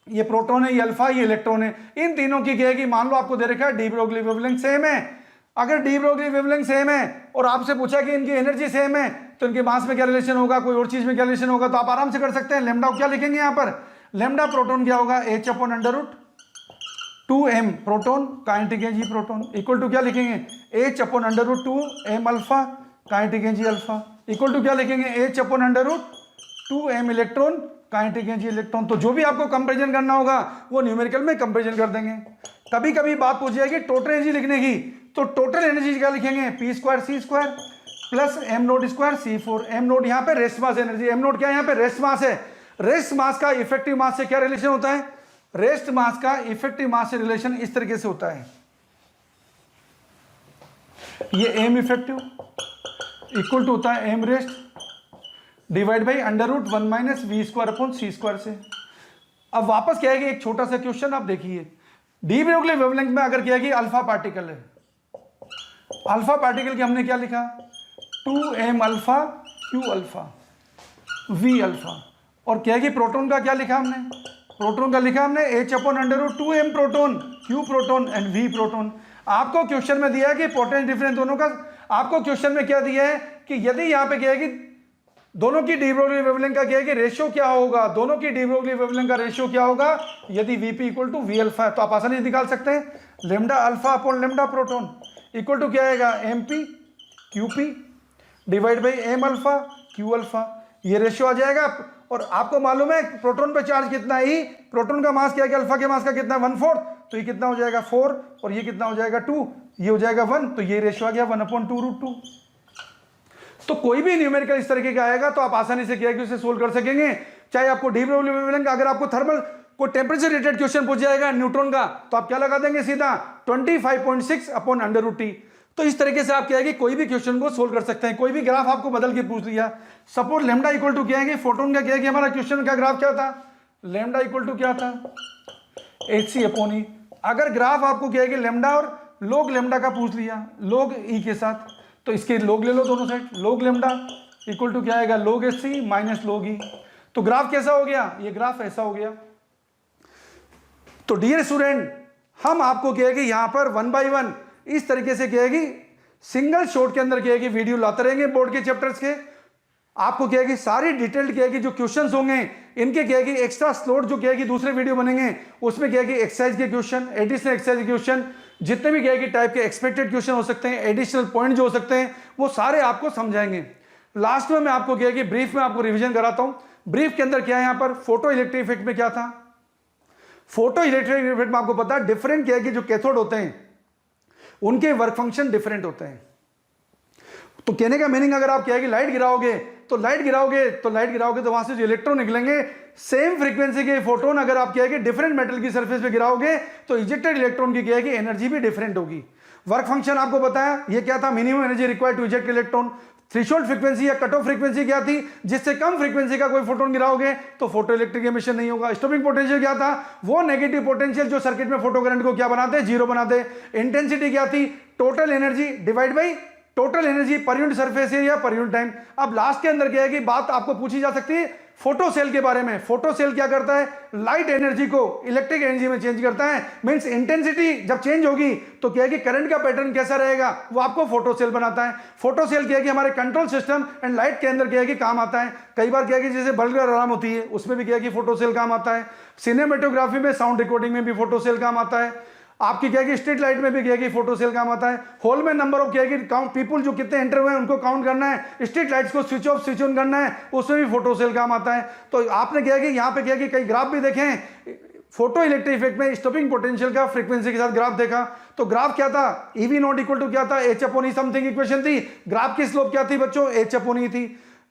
ये प्रोटॉन है, ये अल्फा, ये इलेक्ट्रॉन है, इन तीनों की क्या है कि मान लो आपको दे रखा है डी ब्रोगली वेवलेंथ सेम है। अगर डी ब्रोगली वेवलेंथ सेम है और आपसे पूछा कि इनकी एनर्जी सेम है तो इनके मास में क्या रिलेशन होगा, कोई और चीज में क्या रिलेशन होगा, तो आप आराम से कर सकते हैं। लेमडा क्या लिखेंगे यहाँ पर, लेमडा प्रोटॉन क्या होगा, H/√2m proton kinetic energy proton equal to क्या लिखेंगे, H/√2m alpha kinetic energy alpha equal to क्या लिखेंगे, H/√2m electron kinetic energy electron. तो जो भी आपको कंपैरिजन करना होगा वो न्यूमेरिकल में कंपैरिजन कर देंगे। कभी कभी बात पूछ जाएगी टोटल एनर्जी लिखने की, तो टोटल एनर्जी क्या लिखेंगे, P²C² plus m0² C4। m0 यहाँ पे रेस्ट मास एनर्जी, m0 क्या यहाँ पे रेस्ट मास है। रेस्ट मास का इफेक्टिव मास से क्या रिलेशन होता है, रेस्ट मास का इफेक्टिव मास से रिलेशन इस तरीके से होता है, ये m इफेक्टिव इक्वल टू होता है m rest divide by √1 - v²/c² से। अब वापस क्या है कि एक छोटा सा क्वेश्चन आप देखिए, डी ब्रोगली वेवलेंथ में अगर क्या है कि अल्फा पार्टिकल है, अल्फा पार्टिकल की हमने क्या लिखा, 2m alpha q alpha v alpha, और क्या है कि प्रोटॉन का क्या लिखा हमने, प्रोटॉन का लिखा हमने H/√2m proton q proton and v proton. आपको क्वेश्चन में दिया है कि पोटेंशियल डिफरेंस दोनों का, आपको क्वेश्चन में क्या दिया है कि यदि यहां पे क्या है कि दोनों की डी ब्रोगली वेवलेंथ का क्या है कि रेशियो क्या होगा, दोनों की डी ब्रोगली वेवलेंथ का रेशियो क्या होगा, यदि Vp equal to V alpha है तो आप आसानी से निकाल सकते हैं, lambda alpha upon lambda proton equal to क्या आएगा, MP QP divide by m alpha Q alpha, ये रेशियो आ जाएगा। और आपको मालूम है प्रोटॉन पे चार्ज कितना है, प्रोटॉन का मास क्या है कि अल्फा के मास का कितना है 1/4, तो ये कितना हो जाएगा 4 और ये कितना हो जाएगा 2, ये हो जाएगा 1, तो ये रेशियो आ गया 1/2√2। तो कोई भी न्यूमेरिकल इस तरीके का आएगा तो आप आसानी से क्या है कि उसे सोल्व कर सकेंगे। चाहे आपको डी ब्रोगली वेवलेंथ का, अगर आपको थर्मल को टेम्परेचर रिलेटेड क्वेश्चन पूछ जाएगा न्यूट्रॉन का, तो आप क्या लगा देंगे सीधा 25.6/√T। तो इस तरीके से आप क्या है कि कोई भी क्वेश्चन को सोल्व कर सकते हैं। कोई भी ग्राफ आपको बदल के पूछ लिया, सपोज लेमडा इक्वल टू क्या है कि फोटोन का क्या है कि हमारा क्वेश्चन का ग्राफ क्या था, लेमडा इक्वल टू क्या था, Hc/E। अगर ग्राफ आपको क्या है कि लेमडा और लोग लेमडा का पूछ लिया, लोग ई के साथ, तो इसके लोग ले लो दोनों साइड, लोग लेमडा इक्वल टू क्या आएगा, लोग Hc माइनस लोग ई। तो ग्राफ कैसा हो गया, ये ग्राफ ऐसा हो गया। तो डियर स्टूडेंट, हम आपको क्या है कि यहां पर 1 by 1 इस तरीके से क्या है कि सिंगल शॉट के अंदर क्या है कि वीडियो लाते रहेंगे बोर्ड के चैप्टर्स के। आपको क्या है कि सारी डिटेल्ड क्या है कि जो क्वेश्चंस होंगे इनके क्या है कि एक्स्ट्रा स्लॉट जो क्या है कि दूसरे वीडियो बनेंगे उसमें क्या है कि एक्सरसाइज के क्वेश्चन, एडिशनल एक्सरसाइज के क्वेश्चन, जितने भी क्या है कि टाइप के एक्सपेक्टेड क्वेश्चन हो सकते हैं, एडिशनल पॉइंट जो हो सकते हैं, वो सारे आपको समझाएंगे। लास्ट में मैं आपको क्या है कि ब्रीफ में आपको रिविजन कराता हूं। ब्रीफ के अंदर क्या है, यहां पर फोटो इलेक्ट्रिक इफेक्ट में क्या था, फोटो इलेक्ट्रिक इफेक्ट में आपको पता है डिफरेंट क्या है कि जो कैथोड होते हैं उनके वर्क फंक्शन डिफरेंट होते हैं। तो कहने का मीनिंग, अगर आप क्या है कि लाइट गिराओगे तो वहां से जो इलेक्ट्रॉन निकलेंगे, सेम फ्रीक्वेंसी के फोटोन अगर आप क्या है कि डिफरेंट मेटल की सरफेस पे गिराओगे तो इजेक्टेड इलेक्ट्रॉन की क्या है कि एनर्जी भी डिफरेंट होगी। वर्क फंक्शन आपको बताया, ये क्या था, minimum energy required to eject electron. Threshold frequency या कट ऑफ फ्रीक्वेंसी क्या थी, जिससे कम फ्रीक्वेंसी का कोई फोटोन गिराओगे तो फोटो इलेक्ट्रिक एमिशन नहीं होगा। स्टॉपिंग पोटेंशियल क्या था, वो नेगेटिव पोटेंशियल जो सर्किट में फोटो करंट को क्या बनाते हैं, जीरो बनाते हैं। इंटेंसिटी क्या थी, total energy divide by total energy per unit surface area per unit time. अब लास्ट के अंदर क्या है कि बात आपको पूछी जा सकती है फोटो सेल के बारे में। फोटो सेल क्या करता है, लाइट एनर्जी को इलेक्ट्रिक एनर्जी में चेंज करता है। मींस इंटेंसिटी जब चेंज होगी तो क्या है कि करंट का पैटर्न कैसा रहेगा, वो आपको फोटो सेल बनाता है। फोटो सेल क्या है कि हमारे कंट्रोल सिस्टम एंड लाइट के अंदर क्या है कि काम आता है। कई बार क्या है कि जैसे बल्ब अलार्म होती है उसमें भी क्या है कि फोटो सेल काम आता है। सिनेमेटोग्राफी में, साउंड रिकॉर्डिंग में भी फोटो सेल काम आता है। आपकी क्या है कि स्ट्रीट लाइट में भी क्या है कि फोटो सेल काम आता है। हॉल में नंबर ऑफ क्या है कि काउंट पीपल जो कितने एंटर हुए हैं उनको काउंट करना है। स्ट्रीट लाइट्स को स्विच ऑफ स्विच ऑन करना है, उसमें भी फोटो सेल काम आता है। तो आपने क्या है कि यहाँ पे क्या है कि कई ग्राफ भी देखे हैं फोटो इलेक्ट्रिक इफेक्ट में, स्टॉपिंग पोटेंशियल का फ्रीक्वेंसी के साथ ग्राफ देखा। तो ग्राफ क्या था, EV नॉट इक्वल टू क्या था, H/E समथिंग इक्वेशन थी। ग्राफ की स्लोप क्या थी बच्चों, H/E थी।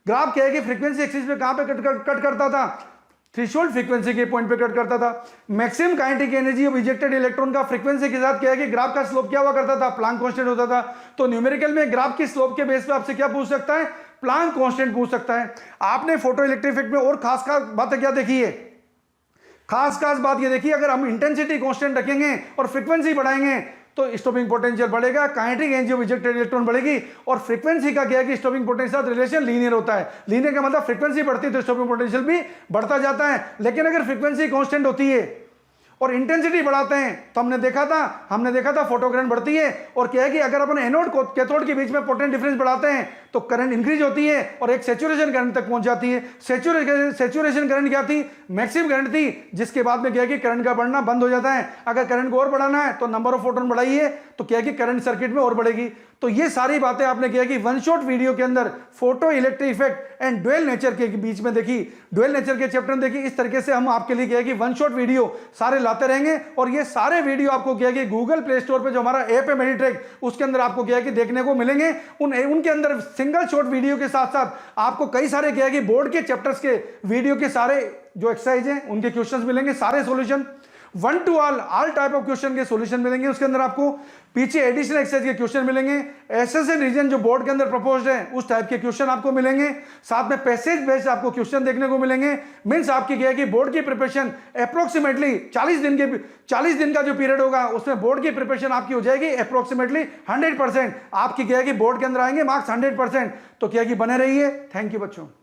ग्राफ क्या है कि फ्रीक्वेंसी एक्सिस पे कहां पे कट करता था, थ्रेशोल्ड फ्रीक्वेंसी के पॉइंट पे कट करता था। Maximum kinetic energy of ejected electron का फ्रीक्वेंसी के साथ क्या है कि ग्राफ का स्लोप क्या हुआ करता था, प्लांक कांस्टेंट होता था। तो न्यूमेरिकल में ग्राफ की स्लोप के बेस पे आपसे क्या पूछ सकता है, प्लांक कांस्टेंट पूछ सकता है। आपने फोटो इलेक्ट्रिक इफेक्ट में और खास बातें क्या देखी है, खास बात ये देखिए, अगर हम इंटेंसिटी कांस्टेंट रखेंगे और फ्रीक्वेंसी बढ़ाएंगे तो स्टॉपिंग पोटेंशियल बढ़ेगा, kinetic energy of ejected electron बढ़ेगी। और फ्रीक्वेंसी का क्या है कि स्टॉपिंग पोटेंशियल साथ रिलेशन लीनियर होता है। लीनियर का मतलब फ्रीक्वेंसी बढ़ती है तो स्टॉपिंग पोटेंशियल भी बढ़ता जाता है। लेकिन अगर फ्रीक्वेंसी कांस्टेंट होती है और इंटेंसिटी बढ़ाते हैं तो हमने देखा था फोटो करंट बढ़ती है। और क्या है कि अगर अपन एनोड को कैथोड के बीच में पोटेंशियल डिफरेंस बढ़ाते हैं तो करंट इंक्रीज होती है और एक सैचुरेशन करंट तक पहुंच जाती है। सैचुरेशन करंट क्या थी? मैक्सिमम करंट थी, जिसके बाद में क्या है कि करंट का बढ़ना बंद हो जाता है। अगर करंट को और बढ़ाना है तो नंबर ऑफ फोटोन बढ़ाइए तो क्या है कि करंट सर्किट में और बढ़ेगी। तो ये सारी बातें आपने किया कि वन शॉट वीडियो के अंदर photo electric effect and dual nature के बीच में देखी, ड्यूअल नेचर के चैप्टर में देखी। इस तरीके से हम आपके लिए किया कि वन शॉट वीडियो सारे लाते रहेंगे और ये सारे वीडियो आपको किया कि गूगल प्ले स्टोर पे जो हमारा ऐप है मेडिट्रैक, उसके अंदर आपको किया कि देखने को मिलेंगे। उनके अंदर सिंगल शॉट वीडियो के साथ साथ आपको कई सारे किया कि बोर्ड के चैप्टर्स के वीडियो के सारे जो एक्सरसाइज हैं उनके क्वेश्चंस मिलेंगे, सारे solution one two all type of question के सॉल्यूशन मिलेंगे। उसके अंदर आपको पीछे एडिशनल एक्सरसाइज के क्वेश्चन मिलेंगे, एसएस एंड रीजन जो बोर्ड के अंदर प्रपोज्ड है उस टाइप के क्वेश्चन आपको मिलेंगे। साथ में पैसेज बेस्ड आपको क्वेश्चन देखने को मिलेंगे। मींस आपकी क्या है कि बोर्ड की प्रिपरेशन अप्रोक्सीमेटली 40 दिन का जो पीरियड होगा उसमें बोर्ड की प्रिपरेशन आपकी हो जाएगी अप्रोक्सीमेटली 100%। आपकी क्या है कि बोर्ड के अंदर आएंगे मार्क्स 100%। तो क्या है कि बने रहिए। थैंक यू बच्चों।